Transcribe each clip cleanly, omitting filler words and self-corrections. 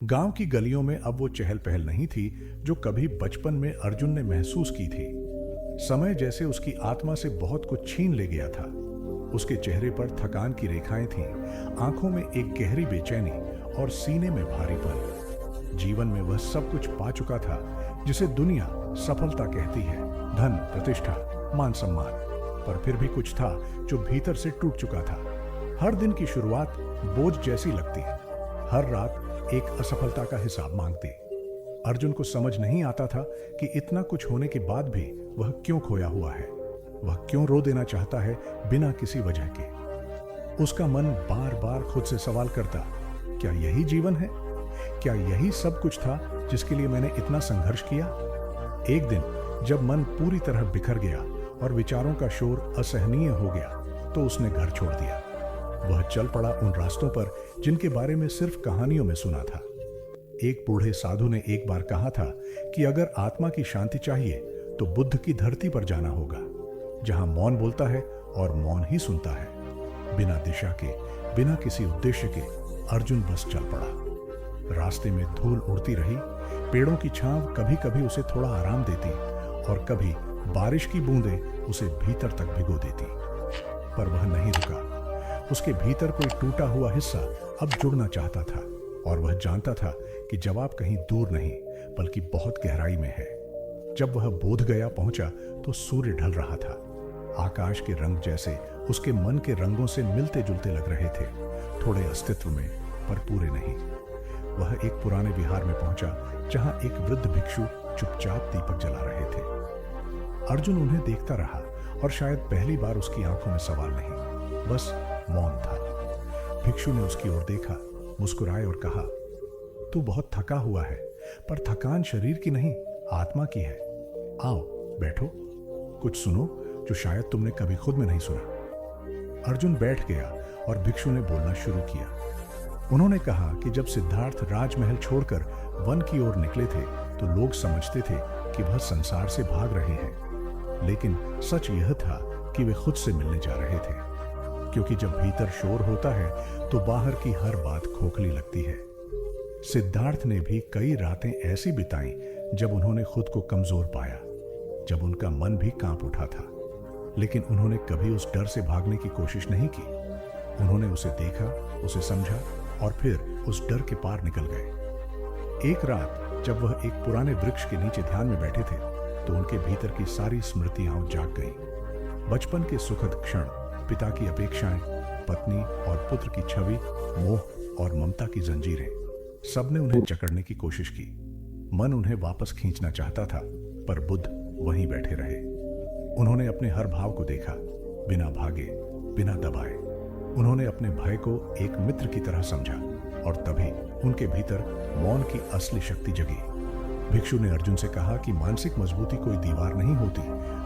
गांव की गलियों में अब वो चहल पहल नहीं थी जो कभी बचपन में अर्जुन ने महसूस की थी। समय जैसे उसकी आत्मा से बहुत कुछ छीन ले गया था। उसके चेहरे पर थकान की रेखाएं थीं, आंखों में एक गहरी बेचैनी और सीने में भारीपन। जीवन में वह सब कुछ पा चुका था जिसे दुनिया सफलता कहती है, धन, प्रतिष्ठा, मान सम्मान। पर फिर भी कुछ था जो भीतर से टूट चुका था। हर दिन की शुरुआत बोझ जैसी लगती, हर रात एक असफलता का हिसाब मांगती। अर्जुन को समझ नहीं आता था कि इतना कुछ होने के बाद भी वह क्यों खोया हुआ है, वह क्यों रो देना चाहता है बिना किसी वजह के। उसका मन बार बार खुद से सवाल करता, क्या यही जीवन है? क्या यही सब कुछ था जिसके लिए मैंने इतना संघर्ष किया? एक दिन जब मन पूरी तरह बिखर गया और विचारों का शोर असहनीय हो गया, तो उसने घर छोड़ दिया। वह चल पड़ा उन रास्तों पर जिनके बारे में सिर्फ कहानियों में सुना था। एक बूढ़े साधु ने एक बार कहा था कि अगर आत्मा की शांति चाहिए तो बुद्ध की धरती पर जाना होगा, जहां मौन बोलता है और मौन ही सुनता है। बिना दिशा के, बिना किसी उद्देश्य के अर्जुन बस चल पड़ा। रास्ते में धूल उड़ती रही, पेड़ों की छांव कभी कभी उसे थोड़ा आराम देती और कभी बारिश की बूंदें उसे भीतर तक भिगो देती। पर वह नहीं रुका। उसके भीतर कोई टूटा हुआ हिस्सा अब जुड़ना चाहता था और वह जानता था कि जवाब कहीं दूर नहीं बल्कि बहुत गहराई में है। जब वह बोधगया पहुंचा तो सूर्य ढल रहा था। आकाश के रंग जैसे उसके मन के रंगों से मिलते जुलते लग रहे थे, थोड़े अस्तित्व में पर पूरे नहीं। वह एक पुराने विहार में पहुंचा जहां एक वृद्ध भिक्षु चुपचाप दीपक जला रहे थे। अर्जुन उन्हें देखता रहा और शायद पहली बार उसकी आंखों में सवाल नहीं, बस मौन था। भिक्षु ने उसकी ओर देखा, मुस्कुराए और कहा, तू बहुत थका हुआ है, पर थकान शरीर की नहीं, आत्मा की है। आओ बैठो, कुछ सुनो जो शायद तुमने कभी खुद में नहीं सुना। अर्जुन बैठ गया और भिक्षु ने बोलना शुरू किया। उन्होंने कहा कि जब सिद्धार्थ राजमहल छोड़कर वन की ओर निकले थे तो लोग समझते थे कि वह संसार से भाग रहे हैं, लेकिन सच यह था कि वे खुद से मिलने जा रहे थे। क्योंकि जब भीतर शोर होता है तो बाहर की हर बात खोखली लगती है। सिद्धार्थ ने भी कई रातें ऐसी बिताई जब उन्होंने खुद को कमजोर पाया, जब उनका मन भी कांप उठा था, लेकिन उन्होंने कभी उस डर से भागने की कोशिश नहीं की। उन्होंने उसे देखा, उसे समझा और फिर उस डर के पार निकल गए। एक रात जब वह एक पुराने वृक्ष के नीचे ध्यान में बैठे थे तो उनके भीतर की सारी स्मृतियां जाग गईं। बचपन के सुखद क्षण, पिता की अपेक्षाएं, पत्नी और पुत्र की छवि, मोह और ममता की जंजीरें, सबने उन्हें जकड़ने की कोशिश की। मन उन्हें वापस खींचना चाहता था, पर बुद्ध वहीं बैठे रहे। उन्होंने अपने हर भाव को देखा, बिना भागे, बिना दबाए। उन्होंने अपने भय को एक मित्र की तरह समझा और तभी उनके भीतर मौन की असली शक्ति जगी। भिक्षु ने अर्जुन से कहा कि मानसिक मजबूती कोई दीवार नहीं होती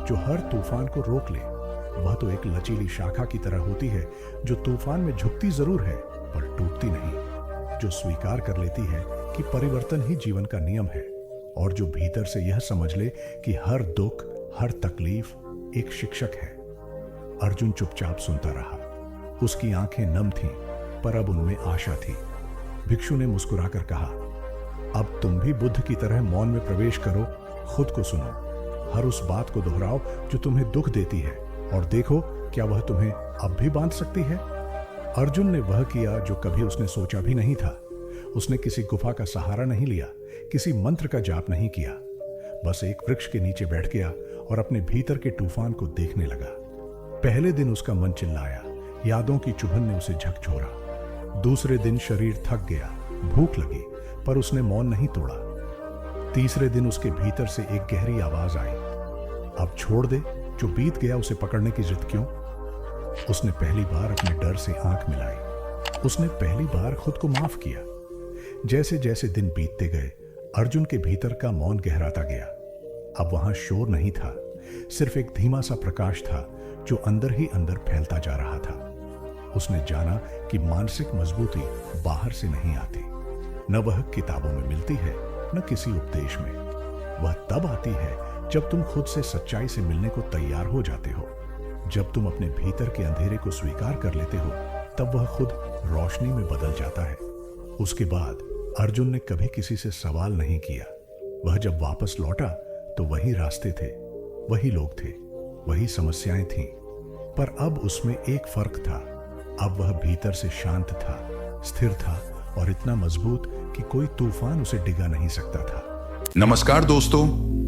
जो हर तूफान को रोक ले। वह तो एक लचीली शाखा की तरह होती है जो तूफान में झुकती जरूर है पर टूटती नहीं, जो स्वीकार कर लेती है कि परिवर्तन ही जीवन का नियम है और जो भीतर से यह समझ ले कि हर दुख, हर तकलीफ एक शिक्षक है। अर्जुन चुपचाप सुनता रहा। उसकी आंखें नम थीं, पर अब उनमें आशा थी। भिक्षु ने मुस्कुराकर कहा, अब तुम भी बुद्ध की तरह मौन में प्रवेश करो, खुद को सुनो, हर उस बात को दोहराओ जो तुम्हें दुख देती है और देखो क्या वह तुम्हें अब भी बांध सकती है। अर्जुन ने वह किया जो कभी उसने सोचा भी नहीं था। उसने किसी गुफा का सहारा नहीं लिया, किसी मंत्र का जाप नहीं किया, बस एक वृक्ष के नीचे बैठ गया और अपने भीतर के तूफान को देखने लगा। पहले दिन उसका मन चिल्लाया, यादों की चुभन ने उसे झकझोरा। दूसरे दिन शरीर थक गया, भूख लगी, पर उसने मौन नहीं तोड़ा। तीसरे दिन उसके भीतर से एक गहरी आवाज आई, अब छोड़ दे, जो बीत गया उसे पकड़ने की जिद क्यों। उसने पहली बार अपने डर से आंख मिलाई। उसने पहली बार खुद को माफ किया। जैसे जैसे दिन बीतते गए, अर्जुन के भीतर का मौन गहराता गया। अब वहां शोर नहीं था, सिर्फ एक धीमा सा प्रकाश था जो अंदर ही अंदर फैलता जा रहा था। उसने जाना कि मानसिक मजबूती बाहर से नहीं आती, न वह किताबों में मिलती है, न किसी उपदेश में। वह तब आती है जब तुम खुद से सच्चाई से मिलने को तैयार हो जाते हो। जब तुम अपने भीतर के अंधेरे को स्वीकार कर लेते हो, तब वह खुद रोशनी में बदल जाता है। उसके बाद अर्जुन ने कभी किसी से सवाल नहीं किया। वह जब वापस लौटा तो वही रास्ते थे, वही लोग थे, वही समस्याएं थीं। पर अब उसमें एक फर्क था। अब वह भीतर से शांत था, स्थिर था और इतना मजबूत कि कोई तूफान उसे डिगा नहीं सकता था। नमस्कार दोस्तों,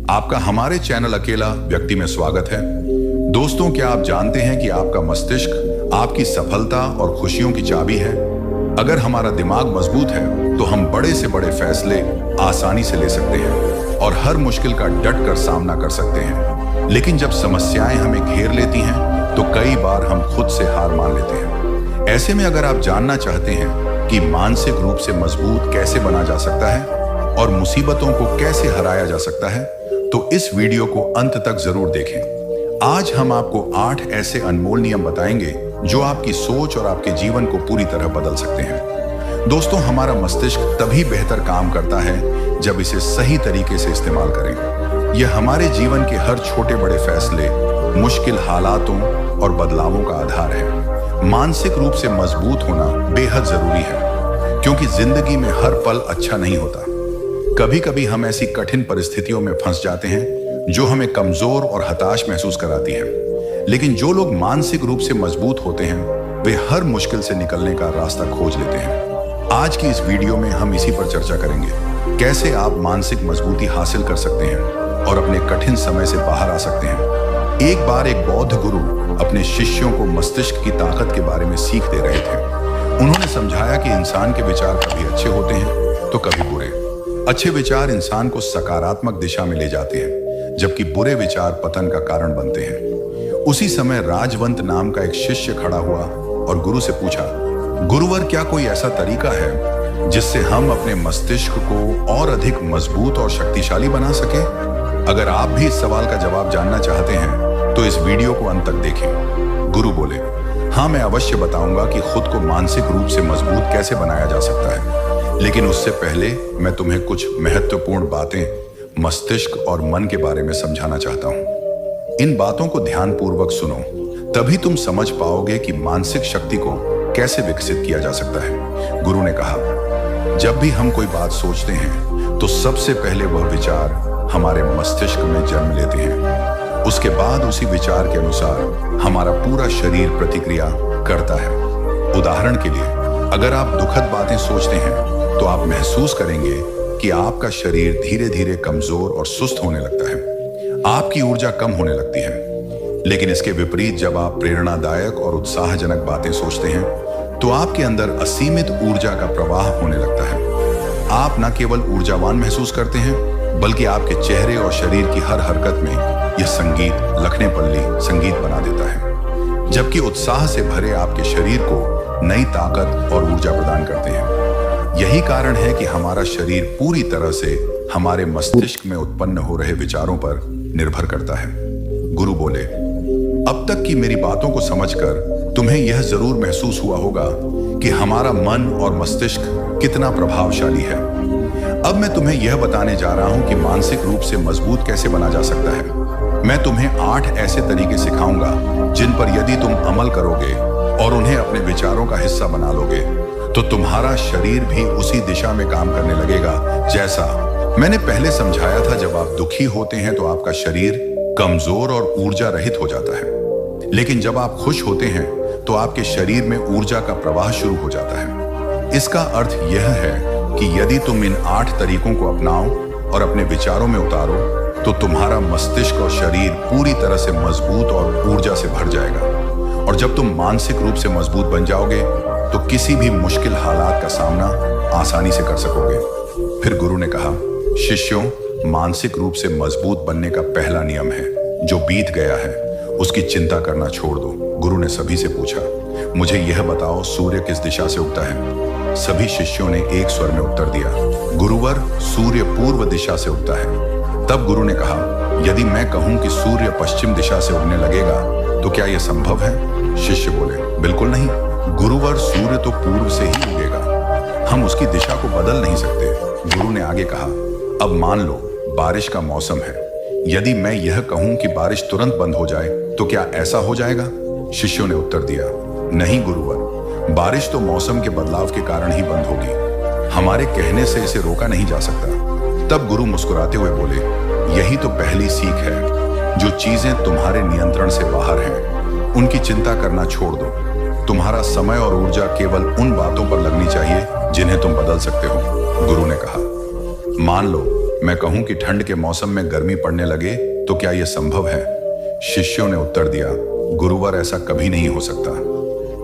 आपका हमारे चैनल अकेला व्यक्ति में स्वागत है। दोस्तों, क्या आप जानते हैं कि आपका मस्तिष्क आपकी सफलता और खुशियों की चाबी है? अगर हमारा दिमाग मजबूत है तो हम बड़े से बड़े फैसले आसानी से ले सकते हैं और हर मुश्किल का डट कर सामना कर सकते हैं। लेकिन जब समस्याएं हमें घेर लेती हैं तो कई बार हम खुद से हार मान लेते हैं। ऐसे में अगर आप जानना चाहते हैं कि मानसिक रूप से मजबूत कैसे बना जा सकता है और मुसीबतों को कैसे हराया जा सकता है, तो इस वीडियो को अंत तक जरूर देखें। आज हम आपको 8 ऐसे अनमोल नियम बताएंगे जो आपकी सोच और आपके जीवन को पूरी तरह बदल सकते हैं। दोस्तों, हमारा मस्तिष्क तभी बेहतर काम करता है जब इसे सही तरीके से इस्तेमाल करें। यह हमारे जीवन के हर छोटे बड़े फैसले, मुश्किल हालातों और बदलावों का आधार है। मानसिक रूप से मजबूत होना बेहद जरूरी है, क्योंकि जिंदगी में हर पल अच्छा नहीं होता। कभी कभी हम ऐसी कठिन परिस्थितियों में फंस जाते हैं जो हमें कमजोर और हताश महसूस कराती है। लेकिन जो लोग मानसिक रूप से मजबूत होते हैं वे हर मुश्किल से निकलने का रास्ता खोज लेते हैं। आज की इस वीडियो में हम इसी पर चर्चा करेंगे, कैसे आप मानसिक मजबूती हासिल कर सकते हैं और अपने कठिन समय से बाहर आ सकते हैं। एक बार एक बौद्ध गुरु अपने शिष्यों को मस्तिष्क की ताकत के बारे में सीख दे रहे थे। उन्होंने समझाया कि इंसान के विचार कभी अच्छे होते हैं तो कभी बुरे। अच्छे विचार इंसान को सकारात्मक दिशा में ले जाते हैं, जबकि बुरे विचार पतन का कारण बनते हैं। उसी समय राजवंत नाम का एक शिष्य खड़ा हुआ और गुरु से पूछा, गुरुवर, क्या कोई ऐसा तरीका है जिससे हम अपने मस्तिष्क को और अधिक मजबूत और शक्तिशाली बना सके? अगर आप भी इस सवाल का जवाब जानना चाहते हैं तो इस वीडियो को अंत तक देखें। गुरु बोले, हाँ, मैं अवश्य बताऊंगा कि खुद को मानसिक रूप से मजबूत कैसे बनाया जा सकता है, लेकिन उससे पहले मैं तुम्हें कुछ महत्वपूर्ण बातें मस्तिष्क और मन के बारे में समझाना चाहता हूं। इन बातों को ध्यानपूर्वक सुनो, तभी तुम समझ पाओगे कि मानसिक शक्ति को कैसे विकसित किया जा सकता है। गुरु ने कहा, जब भी हम कोई बात सोचते हैं तो सबसे पहले वह विचार हमारे मस्तिष्क में जन्म लेते हैं। उसके बाद उसी विचार के अनुसार हमारा पूरा शरीर प्रतिक्रिया करता है। उदाहरण के लिए, अगर आप दुखद बातें सोचते हैं तो आप महसूस करेंगे कि आपका शरीर धीरे धीरे कमजोर और सुस्त होने लगता है। आपकी ऊर्जा कम होने लगती है। लेकिन इसके विपरीत, जब आप प्रेरणादायक और उत्साहजनक बातें सोचते हैं तो आपके अंदर असीमित ऊर्जा का प्रवाह होने लगता है। आप न केवल ऊर्जावान महसूस करते हैं, बल्कि आपके चेहरे और शरीर की हर हरकत में यह संगीत, लखने पल्ली संगीत बना देता है, जबकि उत्साह से भरे आपके शरीर को नई ताकत और ऊर्जा प्रदान करते हैं। यही कारण है कि हमारा शरीर पूरी तरह से हमारे मस्तिष्क में उत्पन्न हो रहे विचारों पर निर्भर करता है। गुरु बोले, अब तक की मेरी बातों को समझकर तुम्हें यह जरूर महसूस हुआ होगा कि हमारा मन और मस्तिष्क कितना प्रभावशाली है। अब मैं तुम्हें यह बताने जा रहा हूं कि मानसिक रूप से मजबूत कैसे बना जा सकता है। मैं तुम्हें 8 ऐसे तरीके सिखाऊंगा जिन पर यदि तुम अमल करोगे और उन्हें अपने विचारों का हिस्सा बना लोगे तो तुम्हारा शरीर भी उसी दिशा में काम करने लगेगा जैसा मैंने पहले समझाया था। जब आप दुखी होते हैं तो आपका शरीर कमजोर और ऊर्जा रहित हो जाता है, लेकिन जब आप खुश होते हैं तो आपके शरीर में ऊर्जा का प्रवाह शुरू हो जाता है। इसका अर्थ यह है कि यदि तुम इन 8 तरीकों को अपनाओ और अपने विचारों में उतारो तो तुम्हारा मस्तिष्क और शरीर पूरी तरह से मजबूत और ऊर्जा से भर जाएगा। और जब तुम मानसिक रूप से मजबूत बन जाओगे तो किसी भी मुश्किल हालात का सामना आसानी से कर सकोगे। फिर गुरु ने कहा, शिष्यों, मानसिक रूप से मजबूत बनने का पहला नियम है, जो बीत गया है उसकी चिंता करना छोड़ दो। गुरु ने सभी से पूछा, मुझे यह बताओ, सूर्य किस दिशा से उगता है? सभी शिष्यों ने एक स्वर में उत्तर दिया, गुरुवर, सूर्य पूर्व दिशा से उगता है। तब गुरु ने कहा, यदि मैं कहूं कि सूर्य पश्चिम दिशा से उगने लगेगा तो क्या यह संभव है? शिष्य बोले, बिल्कुल नहीं गुरुवर, सूर्य तो पूर्व से ही उगेगा, हम उसकी दिशा को बदल नहीं सकते। गुरु ने आगे कहा, अब मान लो बारिश का मौसम है, यदि मैं यह कहूं कि बारिश तुरंत बंद हो जाए तो क्या ऐसा हो जाएगा? शिष्यों ने उत्तर दिया, नहीं गुरुवर, बारिश तो मौसम के बदलाव के कारण ही बंद होगी। हमारे कहने से इसे रोका नहीं जा सकता। तब गुरु मुस्कुराते हुए बोले, यही तो पहली सीख है। जो चीजें तुम्हारे नियंत्रण से बाहर हैं, उनकी चिंता करना छोड़ दो। तुम्हारा समय और ऊर्जा केवल उन बातों पर लगनी चाहिए जिन्हें तुम बदल सकते हो। गुरु ने कहा, मान लो मैं कहूं कि ठंड के मौसम में गर्मी पड़ने लगे, तो क्या यह संभव है? शिष्यों ने उत्तर दिया, गुरुवर, ऐसा कभी नहीं हो सकता।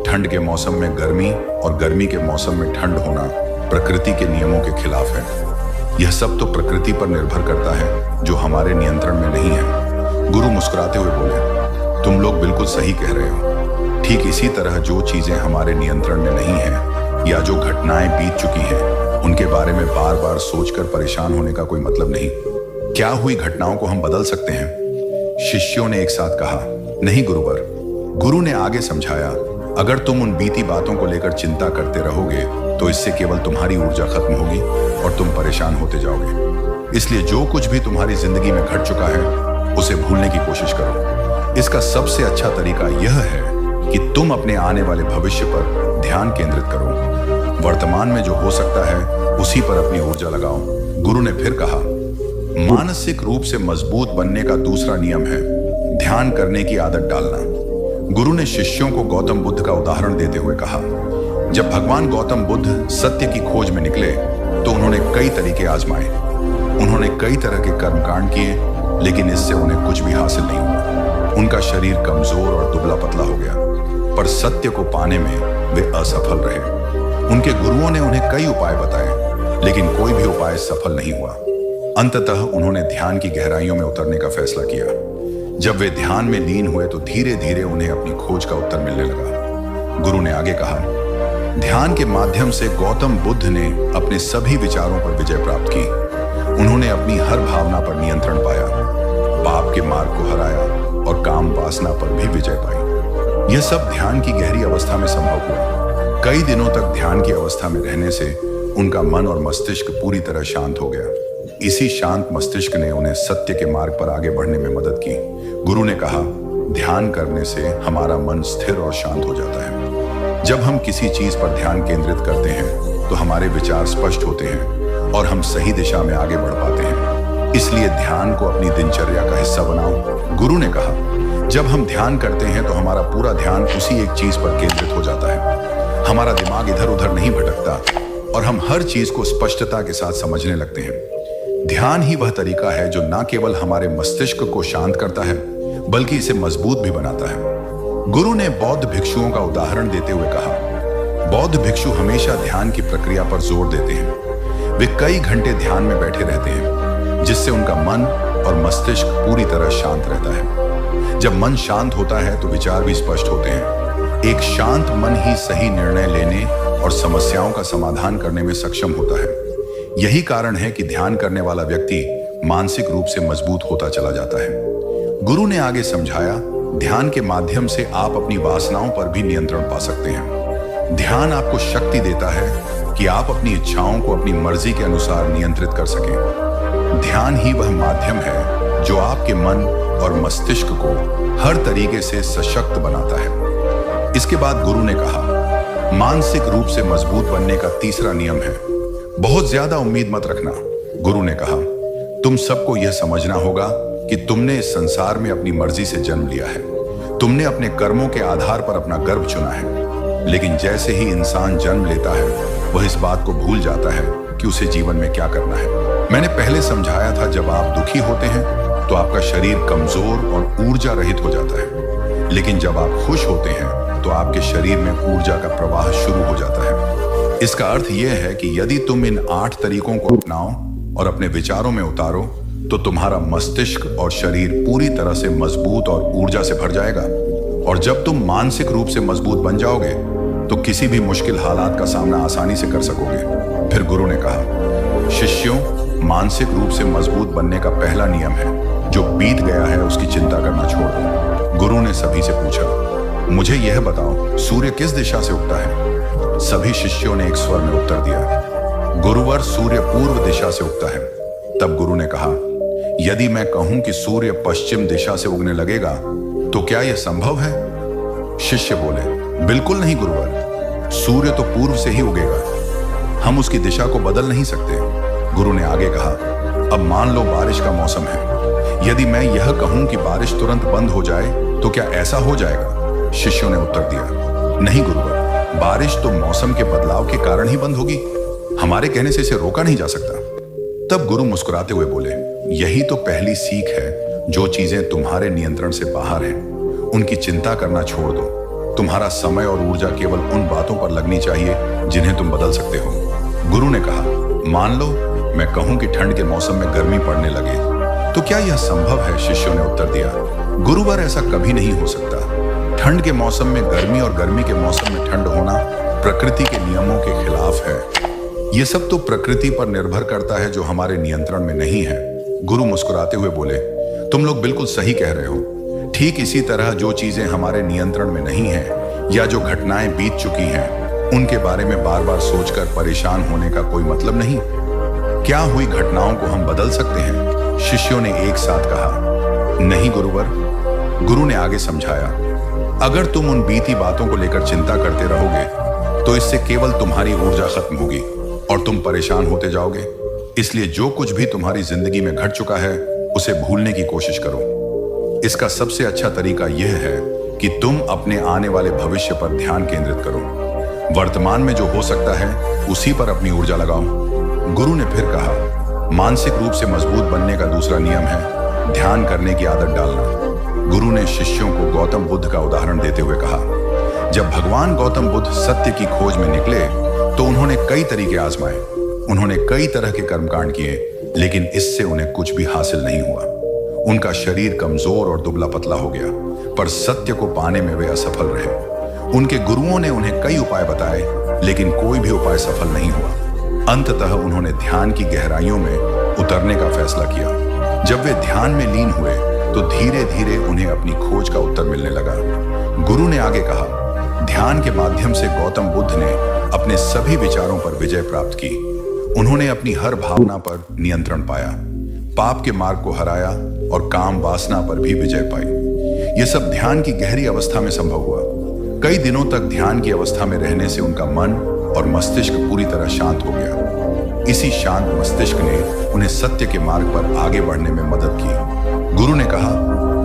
ठंड के मौसम में गर्मी और गर्मी के मौसम में ठंड होना प्रकृति के नियमों के खिलाफ है। यह सब तो प्रकृति पर निर्भर करता है, जो हमारे नियंत्रण में नहीं है। गुरु मुस्कुराते हुए बोले, तुम लोग बिल्कुल सही कह रहे हो। ठीक इसी तरह जो चीजें हमारे नियंत्रण में नहीं है या जो घटनाएं बीत चुकी हैं, उनके बारे में बार बार सोचकर परेशान होने का कोई मतलब नहीं। क्या हुई घटनाओं को हम बदल सकते हैं? शिष्यों ने एक साथ कहा, नहीं गुरुवर। गुरु ने आगे समझाया, अगर तुम उन बीती बातों को लेकर चिंता करते रहोगे तो इससे केवल तुम्हारी ऊर्जा खत्म होगी और तुम परेशान होते जाओगे। इसलिए जो कुछ भी तुम्हारी जिंदगी में घट चुका है, उसे भूलने की कोशिश करो। इसका सबसे अच्छा तरीका यह है कि तुम अपने आने वाले भविष्य पर ध्यान केंद्रित करो। वर्तमान में जो हो सकता है उसी पर अपनी ऊर्जा लगाओ। गुरु ने फिर कहा, मानसिक रूप से मजबूत बनने का दूसरा नियम है ध्यान करने की आदत डालना। गुरु ने शिष्यों को गौतम बुद्ध का उदाहरण देते हुए कहा, जब भगवान गौतम बुद्ध सत्य की खोज में निकले तो उन्होंने कई तरीके आजमाए। उन्होंने कई तरह के कर्मकांड किए, लेकिन इससे उन्हें कुछ भी हासिल नहीं हुआ। उनका शरीर कमजोर और दुबला पतला हो गया, पर सत्य को पाने में वे असफल रहे। उनके गुरुओं ने उन्हें कई उपाय बताए, लेकिन कोई भी उपाय सफल नहीं हुआ। अंततः उन्होंने ध्यान की गहराइयों में उतरने का फैसला किया। जब वे ध्यान में लीन हुए तो धीरे धीरे उन्हें अपनी खोज का उत्तर मिलने लगा। गुरु ने आगे कहा, ध्यान के माध्यम से गौतम बुद्ध ने अपने सभी विचारों पर विजय प्राप्त की। उन्होंने अपनी हर भावना पर नियंत्रण पाया, पाप के मार्ग को हराया और काम वासना पर भी विजय पाई। यह सब ध्यान की गहरी अवस्था में संभव हुआ। कई दिनों तक ध्यान की अवस्था में रहने से उनका मन और मस्तिष्क पूरी तरह शांत हो गया। इसी शांत मस्तिष्क ने उन्हें सत्य के मार्ग पर आगे बढ़ने में मदद की। गुरु ने कहा, ध्यान करने से हमारा मन स्थिर और शांत हो जाता है। जब हम किसी चीज पर ध्यान केंद्रित करते हैं तो हमारे विचार स्पष्ट होते हैं और हम सही दिशा में आगे बढ़ पाते हैं। इसलिए ध्यान को अपनी दिनचर्या का हिस्सा बनाओ। गुरु ने कहा, जब हम ध्यान करते हैं तो हमारा पूरा ध्यान उसी एक चीज पर केंद्रित हो जाता है। हमारा दिमाग इधर उधर नहीं भटकता और हम हर चीज को स्पष्टता के साथ समझने लगते हैं। ध्यान ही वह तरीका है जो न केवल हमारे मस्तिष्क को शांत करता है, बल्कि इसे मजबूत भी बनाता है। गुरु ने बौद्ध भिक्षुओं का उदाहरण देते हुए कहा, बौद्ध भिक्षु हमेशा ध्यान की प्रक्रिया पर जोर देते हैं। वे कई घंटे ध्यान में बैठे रहते हैं, जिससे उनका मन और मस्तिष्क पूरी तरह शांत रहता है। जब मन शांत होता है तो विचार भी स्पष्ट होते हैं। एक शांत मन ही सही निर्णय लेने और समस्याओं का समाधान करने में सक्षम होता है। यही कारण है कि ध्यान करने वाला व्यक्ति मानसिक रूप से मजबूत होता चला जाता है। गुरु ने आगे समझाया, ध्यान के माध्यम से आप अपनी वासनाओं पर भी नियंत्रण पा सकते हैं। ध्यान आपको शक्ति देता है कि आप अपनी इच्छाओं को अपनी मर्जी के अनुसार नियंत्रित कर सकें। ध्यान ही वह माध्यम है जो आपके मन और मस्तिष्क को हर तरीके से सशक्त बनाता है। इसके बाद गुरु ने कहा, मानसिक रूप से मजबूत बनने का तीसरा नियम है, बहुत ज्यादा उम्मीद मत रखना। गुरु ने कहा, तुम सबको यह समझना होगा कि तुमने इस संसार में अपनी मर्जी से जन्म लिया है। तुमने अपने कर्मों के आधार पर अपना गर्भ चुना है। लेकिन जैसे ही इंसान जन्म लेता है, वह इस बात को भूल जाता है कि उसे जीवन में क्या करना है। मैंने पहले समझाया था, जब आप दुखी होते हैं तो आपका शरीर कमजोर और ऊर्जा रहित हो जाता है, लेकिन जब आप खुश होते हैं तो आपके शरीर में ऊर्जा का प्रवाह शुरू हो जाता है। इसका अर्थ यह है कि यदि तुम इन 8 तरीकों को अपनाओ और अपने विचारों में उतारो, तो तुम्हारा मस्तिष्क और शरीर पूरी तरह से मजबूत और ऊर्जा से भर जाएगा। और जब तुम मानसिक रूप से मजबूत बन जाओगे तो किसी भी मुश्किल हालात का सामना आसानी से कर सकोगे। फिर गुरु ने कहा, शिष्यों, मानसिक रूप से मजबूत बनने का पहला नियम है, जो बीत गया है उसकी चिंता करना छोड़ दो। गुरु ने सभी से पूछा, मुझे यह बताओ, सूर्य किस दिशा से उगता है? सभी शिष्यों ने एक स्वर में उत्तर दिया, गुरुवर, सूर्य पूर्व दिशा से उगता है। तब गुरु ने कहा, यदि मैं कहूं कि सूर्य पश्चिम दिशा से उगने लगेगा तो क्या यह संभव है? शिष्य बोले, बिल्कुल नहीं गुरुवर, सूर्य तो पूर्व से ही उगेगा। हम उसकी दिशा को बदल नहीं सकते। गुरु ने आगे कहा, अब मान लो बारिश का मौसम है। यदि मैं यह कहूं कि बारिश तुरंत बंद हो जाए तो क्या ऐसा हो जाएगा? शिष्यों ने उत्तर दिया, नहीं गुरुवर, बारिश तो मौसम के बदलाव के कारण ही बंद होगी। हमारे कहने से इसे रोका नहीं जा सकता। तब गुरु मुस्कुराते हुए बोले, यही तो पहली सीख है। जो चीजें तुम्हारे नियंत्रण से बाहर हैं, उनकी चिंता करना छोड़ दो। तुम्हारा समय और ऊर्जा केवल उन बातों पर लगनी चाहिए जिन्हें तुम बदल सकते हो। गुरु ने कहा, मान लो मैं कहूं कि ठंड के मौसम में गर्मी पड़ने लगे, तो क्या यह संभव है? शिष्यों ने उत्तर दिया, गुरुवर, ऐसा कभी नहीं हो सकता। ठंड के मौसम में गर्मी और गर्मी के मौसम में ठंड होना प्रकृति के नियमों के खिलाफ है। यह सब तो प्रकृति पर निर्भर करता है जो हमारे नियंत्रण में नहीं है। गुरु मुस्कुराते हुए बोले, तुम लोग बिल्कुल सही कह रहे हो। ठीक इसी तरह जो चीजें हमारे नियंत्रण में नहीं है या जो घटनाएं बीत चुकी हैं, उनके बारे में बार बार सोचकर परेशान होने का कोई मतलब नहीं। क्या हुई घटनाओं को हम बदल सकते हैं? शिष्यों ने एक साथ कहा, नहीं गुरुवर। गुरु ने आगे समझाया, अगर तुम उन बीती बातों को लेकर चिंता करते रहोगे तो इससे केवल तुम्हारी ऊर्जा खत्म होगी और तुम परेशान होते जाओगे। इसलिए जो कुछ भी तुम्हारी जिंदगी में घट चुका है उसे भूलने की कोशिश करो। इसका सबसे अच्छा तरीका यह है कि तुम अपने आने वाले भविष्य पर ध्यान केंद्रित करो। वर्तमान में जो हो सकता है उसी पर अपनी ऊर्जा लगाओ। गुरु ने फिर कहा, मानसिक रूप से मजबूत बनने का दूसरा नियम है ध्यान करने की आदत डालना। गुरु ने शिष्यों को गौतम बुद्ध का उदाहरण देते हुए कहा, जब भगवान गौतम बुद्ध सत्य की खोज में निकले तो उन्होंने कई तरीके आजमाए। उन्होंने कई तरह के कर्मकांड किए, लेकिन इससे उन्हें कुछ भी हासिल नहीं हुआ। उनका शरीर कमजोर और दुबला पतला हो गया, पर सत्य को पाने में वे असफल रहे। उनके गुरुओं ने उन्हें कई उपाय बताए, लेकिन कोई भी उपाय सफल नहीं हुआ। अंततः उन्होंने ध्यान की गहराइयों में उतरने का फैसला किया। जब वे ध्यान में लीन हुए तो धीरे धीरे उन्हें अपनी खोज का उत्तर मिलने लगा। गुरु ने आगे कहा, ध्यान के माध्यम से गौतम बुद्ध ने अपने सभी विचारों पर विजय प्राप्त की। उन्होंने अपनी हर भावना पर नियंत्रण पाया, पाप के मार्ग को हराया और काम वासना पर भी विजय पाई। यह सब ध्यान की गहरी अवस्था में संभव हुआ। कई दिनों तक ध्यान की अवस्था में रहने से उनका मन और मस्तिष्क पूरी तरह शांत हो गया। इसी शांत मस्तिष्क ने उन्हें सत्य के मार्ग पर आगे बढ़ने में मदद की। गुरु ने कहा,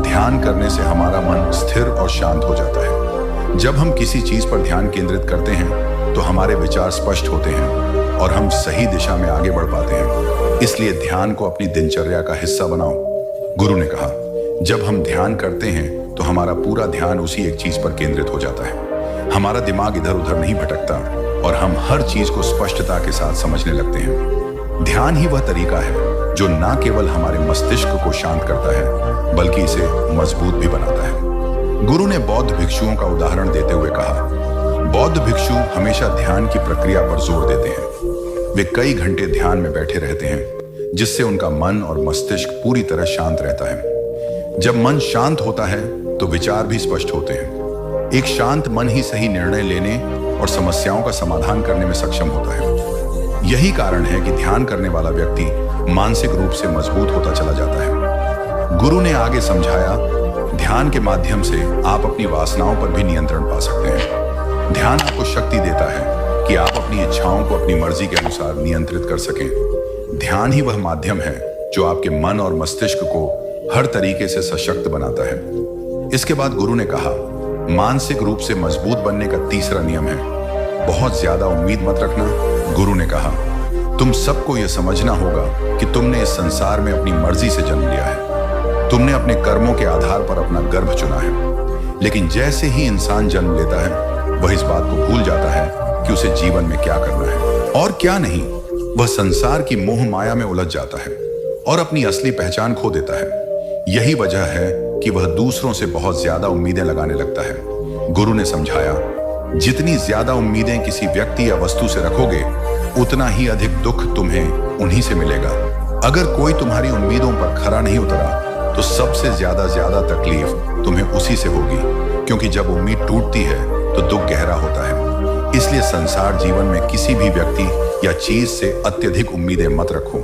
ध्यान करने से हमारा मन स्थिर और शांत हो जाता है। जब हम किसी चीज पर ध्यान केंद्रित करते हैं तो हमारे विचार स्पष्ट होते हैं और हम सही दिशा में आगे बढ़ पाते हैं। इसलिए ध्यान को अपनी दिनचर्या का हिस्सा बनाओ। गुरु ने कहा, जब हम ध्यान करते हैं तो हमारा पूरा ध्यान उसी एक चीज पर केंद्रित हो जाता है। हमारा दिमाग इधर उधर नहीं भटकता और हम हर चीज को स्पष्टता के साथ समझने लगते हैं। ध्यान ही वह तरीका है जो न केवल हमारे मस्तिष्क को शांत करता है, बल्कि इसे मजबूत भी बनाता है। गुरु ने बौद्ध भिक्षुओं का उदाहरण देते हुए कहा, बौद्ध भिक्षु हमेशा ध्यान की प्रक्रिया पर जोर देते हैं। वे कई घंटे ध्यान में बैठे रहते हैं, जिससे उनका मन और मस्तिष्क पूरी तरह शांत रहता है। जब मन शांत होता है तो विचार भी स्पष्ट होते हैं। एक शांत मन ही सही निर्णय लेने और समस्याओं का समाधान करने में सक्षम होता है। यही कारण है कि ध्यान करने वाला व्यक्ति मानसिक रूप से मजबूत होता चला जाता है। गुरु ने आगे समझाया, ध्यान के माध्यम से आप अपनी वासनाओं पर भी नियंत्रण पा सकते हैं। ध्यान आपको शक्ति देता है कि आप अपनी इच्छाओं को अपनी मर्जी के अनुसार नियंत्रित कर सकें। ध्यान ही वह माध्यम है जो आपके मन और मस्तिष्क को हर तरीके से सशक्त बनाता है। इसके बाद गुरु ने कहा, मानसिक रूप से मजबूत बनने का तीसरा नियम है, बहुत ज्यादा उम्मीद मत रखना। गुरु ने कहा, तुम सबको यह समझना होगा कि तुमने इस संसार में अपनी मर्जी से जन्म लिया है। तुमने अपने कर्मों के आधार पर अपना गर्भ चुना है। लेकिन जैसे ही इंसान जन्म लेता है वह इस बात को भूल जाता है कि उसे जीवन में क्या करना है और क्या नहीं। वह संसार की मोह माया में उलझ जाता है और अपनी असली पहचान खो देता है। यही वजह है कि वह दूसरों से बहुत ज्यादा उम्मीदें लगाने लगता है। गुरु ने समझाया, जितनी ज्यादा उम्मीदें किसी व्यक्ति या वस्तु से रखोगे, उतना ही अधिक दुख तुम्हें उन्हीं से मिलेगा। अगर कोई तुम्हारी उम्मीदों पर खरा नहीं उतरा तो सबसे ज्यादा तकलीफ तुम्हें उसी से होगी, क्योंकि जब उम्मीद टूटती है तो दुख गहरा होता है। इसलिए संसार जीवन में किसी भी व्यक्ति या चीज से अत्यधिक उम्मीदें मत रखो।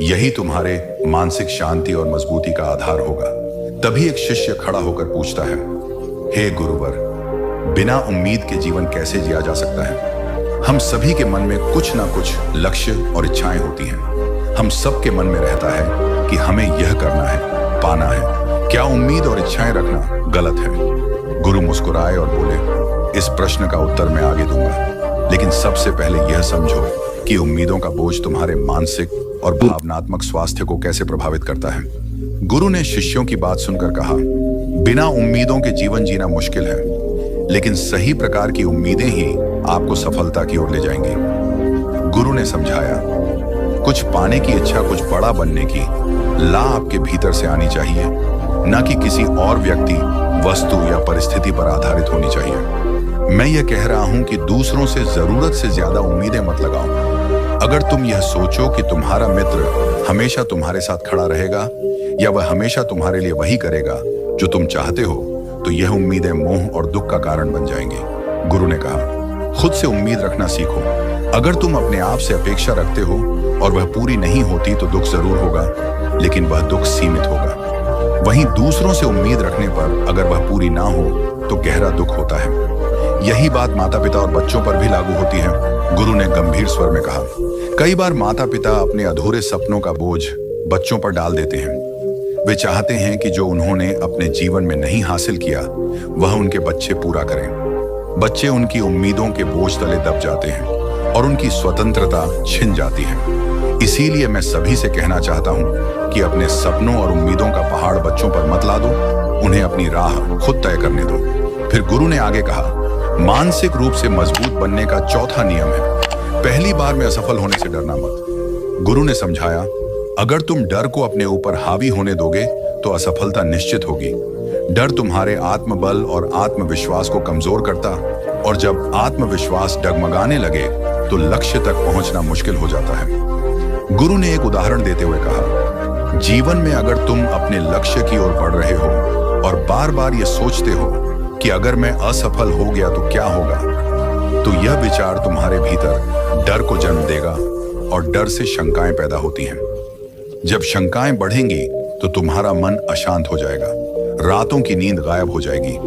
यही तुम्हारे मानसिक शांति और मजबूती का आधार होगा। तभी एक शिष्य खड़ा होकर पूछता है, हे गुरुवर, बिना उम्मीद के जीवन कैसे जिया जा सकता है? हम सभी के मन में कुछ ना कुछ लक्ष्य और इच्छाएं होती हैं। हम सबके मन में रहता है कि हमें यह करना है, पाना है। क्या उम्मीद और इच्छाएं रखना गलत है? गुरु मुस्कुराए और बोले, इस प्रश्न का उत्तर मैं आगे दूंगा, लेकिन सबसे पहले यह समझो कि उम्मीदों का बोझ तुम्हारे मानसिक और भावनात्मक स्वास्थ्य को कैसे प्रभावित करता है। गुरु ने शिष्यों की बात सुनकर कहा, बिना उम्मीदों के जीवन जीना मुश्किल है, लेकिन सही प्रकार की उम्मीदें ही आपको सफलता की ओर ले जाएंगी। गुरु ने समझाया, कुछ पाने की इच्छा कुछ बड़ा बनने की ला आपके भीतर से आनी चाहिए, न कि किसी और व्यक्ति, वस्तु या परिस्थिति पर आधारित होनी चाहिए। मैं यह कह रहा हूं कि दूसरों से जरूरत से ज्यादा उम्मीदें मत लगाओ। अगर तुम यह सोचो कि तुम्हारा मित्र हमेशा तुम्हारे साथ खड़ा रहेगा या वह हमेशा तुम्हारे लिए वही करेगा जो तुम चाहते हो, तो यह उम्मीदें मोह और दुख का कारण बन जाएंगी। गुरु ने कहा, खुद से उम्मीद रखना सीखो। अगर तुम अपने आप से अपेक्षा रखते हो और वह पूरी नहीं होती तो दुख जरूर होगा, लेकिन वह दुख सीमित होगा। वहीं दूसरों से उम्मीद रखने पर अगर वह पूरी ना हो तो गहरा दुख होता है। यही बात माता पिता और बच्चों पर भी लागू होती है। गुरु ने गंभीर स्वर में कहा, कई बार माता पिता अपने अधूरे सपनों का बोझ बच्चों पर डाल देते हैं। वे चाहते हैं कि जो उन्होंने अपने जीवन में नहीं हासिल किया वह उनके बच्चे पूरा करें। बच्चे उनकी उम्मीदों के बोझ तले दब जाते हैं और उनकी स्वतंत्रता छिन जाती है। इसीलिए मैं सभी से कहना चाहता हूं कि अपने सपनों और उम्मीदों का पहाड़ बच्चों पर मत लादो, उन्हें अपनी राह खुद तय करने दो। फिर गुरु ने आगे कहा, मानसिक रूप से मजबूत बनने का चौथा नियम है, पहली बार में असफल होने से डरना मत। गुरु ने समझाया, अगर तुम डर को अपने ऊपर हावी होने दोगे तो असफलता निश्चित होगी। डर तुम्हारे आत्मबल और आत्मविश्वास को कमजोर करता, और जब आत्मविश्वास डगमगाने लगे तो लक्ष्य तक पहुंचना मुश्किल हो जाता है। गुरु ने एक उदाहरण देते हुए कहा, जीवन में अगर तुम अपने लक्ष्य की ओर बढ़ रहे हो और बार बार ये सोचते हो कि अगर मैं असफल हो गया तो क्या होगा, तो यह विचार तुम्हारे भीतर डर को जन्म देगा और डर से शंकाएं पैदा होती हैं। जब शंकाएं बढ़ेंगी तो तुम्हारा मन अशांत हो जाएगा, रातों की नींद गायब हो जाएगी,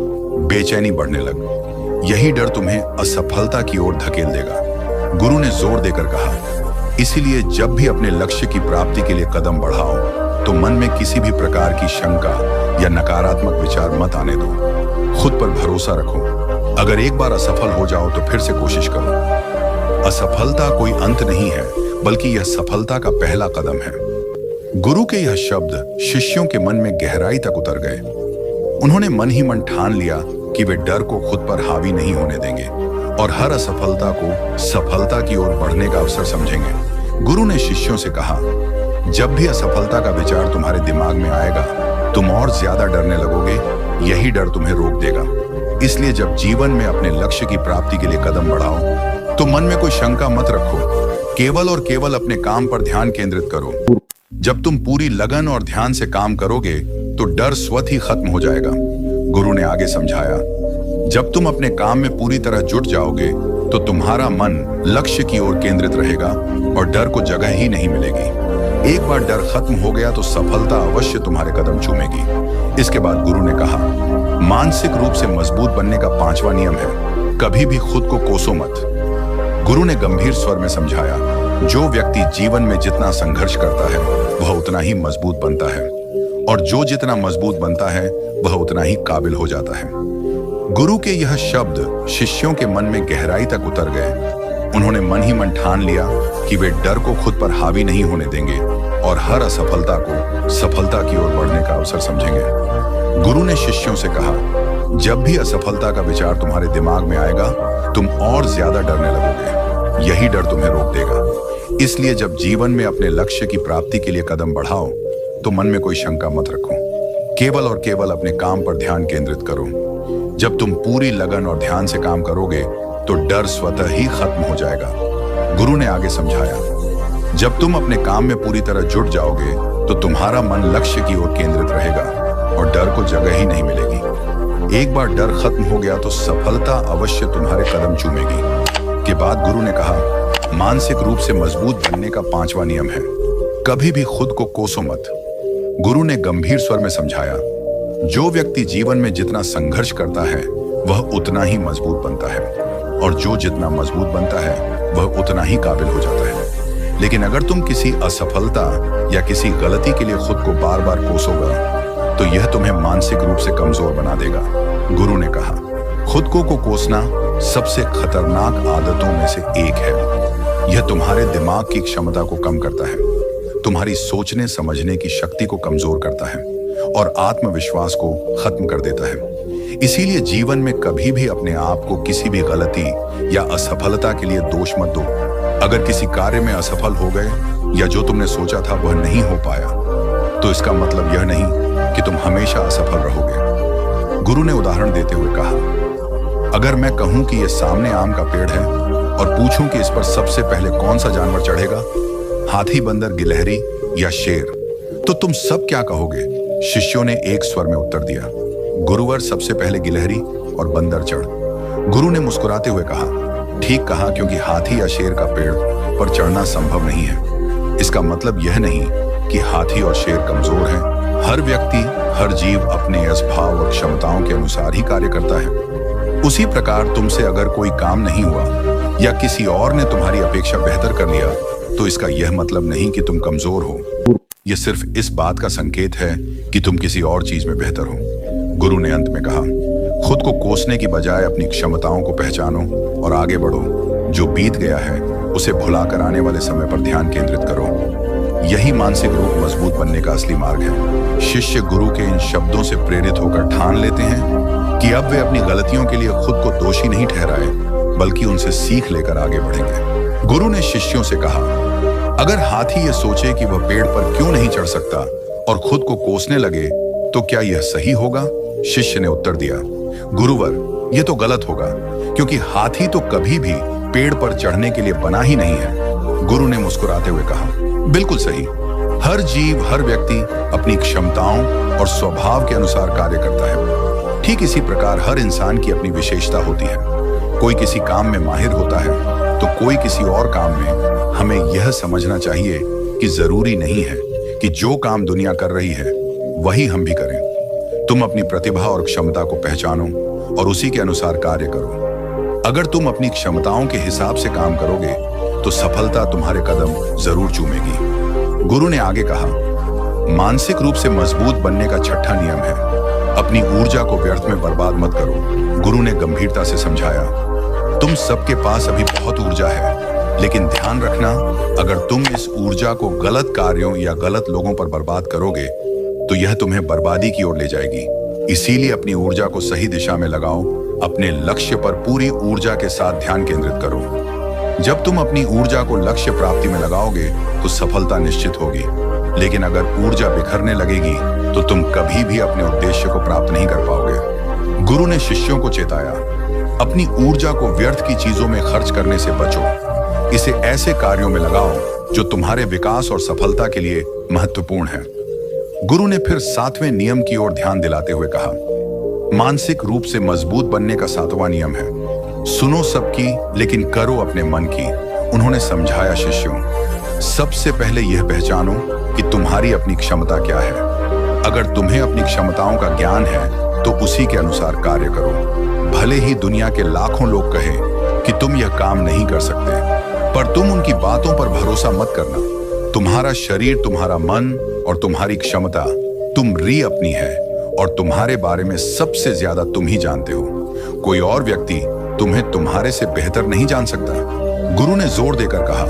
बेचैनी बढ़ने लग। यही डर तुम्हें असफलता की ओर धकेल देगा। गुरु ने जोर देकर कहा, इसीलिए जब भी अपने लक्ष्य की प्राप्ति के लिए कदम बढ़ाओ तो मन में किसी भी प्रकार की शंका या नकारात्मक विचार मत आने दो। खुद पर भरोसा रखो। अगर एक बार असफल हो जाओ तो फिर से कोशिश करो। असफलता कोई अंत नहीं है, बल्कि यह सफलता का पहला कदम है। गुरु के यह शब्द शिष्यों के मन में गहराई तक उतर गए। उन्होंने मन ही मन ठान लिया कि वे डर को खुद पर हावी नहीं होने देंगे और हर असफलता को सफलता की ओर बढ़ने का अवसर समझेंगे। गुरु ने शिष्यों से कहा, जब भी असफलता का विचार तुम्हारे दिमाग में आएगा, तुम और ज्यादा डरने लगोगे। यही डर तुम्हें रोक देगा। इसलिए जब जीवन में अपने लक्ष्य की प्राप्ति के लिए कदम बढ़ाओ तो मन में कोई शंका मत रखो। केवल और केवल अपने काम पर ध्यान केंद्रित करो। जब तुम पूरी लगन और ध्यान से काम करोगे तो डर स्वतः ही खत्म हो जाएगा। गुरु ने आगे समझाया, जब तुम अपने काम में पूरी तरह जुट जाओगे तो तुम्हारा मन लक्ष्य की ओर केंद्रित रहेगा और डर को जगह ही नहीं मिलेगी। एक बार डर खत्म हो गया तो सफलता अवश्य तुम्हारे कदम चूमेगी। इसके बाद गुरु ने कहा, मानसिक रूप से मजबूत बनने का पांचवा नियम है, कभी भी खुद को कोसो मत। गुरु ने गंभीर स्वर में समझाया, जो व्यक्ति जीवन में जितना संघर्ष करता है वह उतना ही मजबूत बनता है, और जो जितना मजबूत बनता है वह उतना ही काबिल हो जाता है। गुरु के यह शब्द शिष्यों के मन में गहराई तक उतर गए। उन्होंने मन ही मन ठान लिया कि वे डर को खुद पर हावी नहीं होने देंगे और हर असफलता को सफलता की ओर बढ़ने का अवसर समझेंगे। गुरु ने शिष्यों से कहा, जब भी असफलता का विचार तुम्हारे दिमाग में आएगा, तुम और ज्यादा डरने लगोगे। यही डर तुम्हें रोक देगा। इसलिए जब जीवन में अपने लक्ष्य की प्राप्ति के लिए कदम बढ़ाओ तो मन में कोई शंका मत रखो। केवल और केवल अपने काम पर ध्यान केंद्रित करो। जब तुम पूरी लगन और ध्यान से काम करोगे तो डर स्वतः ही खत्म हो जाएगा। गुरु ने आगे समझाया, जब तुम अपने काम में पूरी तरह जुट जाओगे तो तुम्हारा मन लक्ष्य की ओर केंद्रित रहेगा और डर को जगह ही नहीं मिलेगी। एक बार डर खत्म हो गया तो सफलता अवश्य तुम्हारे कदम चूमेगी। के बाद गुरु ने कहा, मानसिक रूप से मजबूत बनने का पांचवा नियम है, कभी भी खुद को कोसो मत। गुरु ने गंभीर स्वर में समझाया, जो व्यक्ति जीवन में जितना संघर्ष करता है वह उतना ही मजबूत बनता है। और जो जितना मजबूत बनता है वह उतना ही काबिल हो जाता है। लेकिन अगर तुम किसी असफलता या किसी गलती के लिए खुद को बार बार कोसोगा तो यह तुम्हें मानसिक रूप से कमजोर बना देगा। गुरु ने कहा, खुद को कोसना सबसे खतरनाक आदतों में से एक है। यह तुम्हारे दिमाग की क्षमता को कम करता है, तुम्हारी सोचने समझने की शक्ति को कमजोर करता है और आत्मविश्वास को खत्म कर देता है। इसीलिए जीवन में कभी भी अपने आप को किसी भी गलती या असफलता के लिए दोष मत दो। अगर किसी कार्य में असफल हो गए या जो तुमने सोचा था वह नहीं हो पाया तो इसका मतलब यह नहीं कि तुम हमेशा असफल रहोगे। गुरु ने उदाहरण देते हुए कहा, अगर मैं कहूं कि यह सामने आम का पेड़ है और पूछूं कि इस पर सबसे पहले कौन सा जानवर चढ़ेगा, हाथी, बंदर, गिलहरी या शेर, तो तुम सब क्या कहोगे? शिष्यों ने एक स्वर में उत्तर दिया, गुरुवर, सबसे पहले गिलहरी और बंदर चढ़। गुरु ने मुस्कुराते हुए कहा, ठीक कहा, क्योंकि हाथी या शेर का पेड़ पर चढ़ना संभव नहीं है। इसका मतलब यह नहीं कि हाथी और शेर कमजोर हैं। हर व्यक्ति, हर जीव अपने स्वभाव और क्षमताओं के अनुसार ही कार्य करता है। उसी प्रकार तुमसे अगर कोई काम नहीं हुआ या किसी और ने तुम्हारी अपेक्षा बेहतर कर लिया तो इसका यह मतलब नहीं कि तुम कमजोर हो। यह सिर्फ इस बात का संकेत है कि तुम किसी और चीज में बेहतर हो। गुरु ने अंत में कहा, खुद को कोसने की बजाय अपनी क्षमताओं को पहचानो और आगे बढ़ो। जो बीत गया है उसे भुलाकर आने वाले समय पर ध्यान केंद्रित करो। यही मानसिक रूप मजबूत बनने का असली मार्ग है। शिष्य गुरु के इन शब्दों से प्रेरित होकर ठान लेते हैं कि अब वे अपनी गलतियों के लिए खुद को दोषी नहीं ठहराए, बल्कि उनसे सीख लेकर आगे बढ़ेंगे। गुरु ने शिष्यों से कहा, अगर हाथी ये सोचे कि वह पेड़ पर क्यों नहीं चढ़ सकता और खुद को कोसने लगे तो क्या यह सही होगा? शिष्य ने उत्तर दिया, गुरुवर, यह तो गलत होगा, क्योंकि हाथी तो कभी भी पेड़ पर चढ़ने के लिए बना ही नहीं है। गुरु ने मुस्कुराते हुए कहा, बिल्कुल सही। हर जीव, हर व्यक्ति अपनी क्षमताओं और स्वभाव के अनुसार कार्य करता है। ठीक इसी प्रकार हर इंसान की अपनी विशेषता होती है। कोई किसी काम में माहिर होता है तो कोई किसी और काम में। हमें यह समझना चाहिए कि जरूरी नहीं है कि जो काम दुनिया कर रही है वही हम भी करें। तुम अपनी प्रतिभा और क्षमता को पहचानो और उसी के अनुसार कार्य करो। अगर तुम अपनी क्षमताओं के हिसाब से काम करोगे तो सफलता तुम्हारे कदम जरूर चूमेगी। गुरु ने आगे कहा, मानसिक रूप से मजबूत बनने का छठा नियम है, अपनी ऊर्जा को व्यर्थ में बर्बाद मत करो। गुरु ने गंभीरता से समझाया, तुम सबके पास अभी बहुत ऊर्जा है, लेकिन ध्यान रखना, अगर तुम इस ऊर्जा को गलत कार्यों या गलत लोगों पर बर्बाद करोगे तो यह तुम्हें बर्बादी की ओर ले जाएगी। इसीलिए अपनी ऊर्जा को सही दिशा में लगाओ, अपने लक्ष्य पर पूरी ऊर्जा के साथ ध्यान केंद्रित करो। जब तुम अपनी ऊर्जा को लक्ष्य प्राप्ति में लगाओगे तो सफलता निश्चित होगी, लेकिन अगर ऊर्जा बिखरने लगेगी तो तुम कभी भी अपने उद्देश्य को प्राप्त नहीं कर पाओगे। गुरु ने शिष्यों को चेताया, अपनी ऊर्जा को व्यर्थ की चीजों में खर्च करने से बचो। इसे ऐसे कार्यों में लगाओ जो तुम्हारे विकास और सफलता के लिए महत्वपूर्ण है। गुरु ने फिर 7वें नियम की ओर ध्यान दिलाते हुए कहा, मानसिक रूप से मजबूत बनने का 7वां नियम है, सुनो सबकी लेकिन करो अपने मन की। उन्होंने समझाया, शिष्यों, सबसे पहले यह पहचानो कि तुम्हारी अपनी क्षमता क्या है। अगर तुम्हें अपनी क्षमताओं का ज्ञान है तो उसी के अनुसार कार्य करो। भले ही दुनिया के लाखों लोग कहें कि तुम यह काम नहीं कर सकते, पर तुम उनकी बातों पर भरोसा मत करना। तुम्हारा शरीर, तुम्हारा मन और तुम्हारी क्षमता तुम्हारी अपनी है और तुम्हारे बारे में सबसे ज्यादा तुम ही जानते हो। कोई और व्यक्ति तुम्हें तुम्हारे से बेहतर नहीं जान सकता। गुरु ने जोर देकर कहा,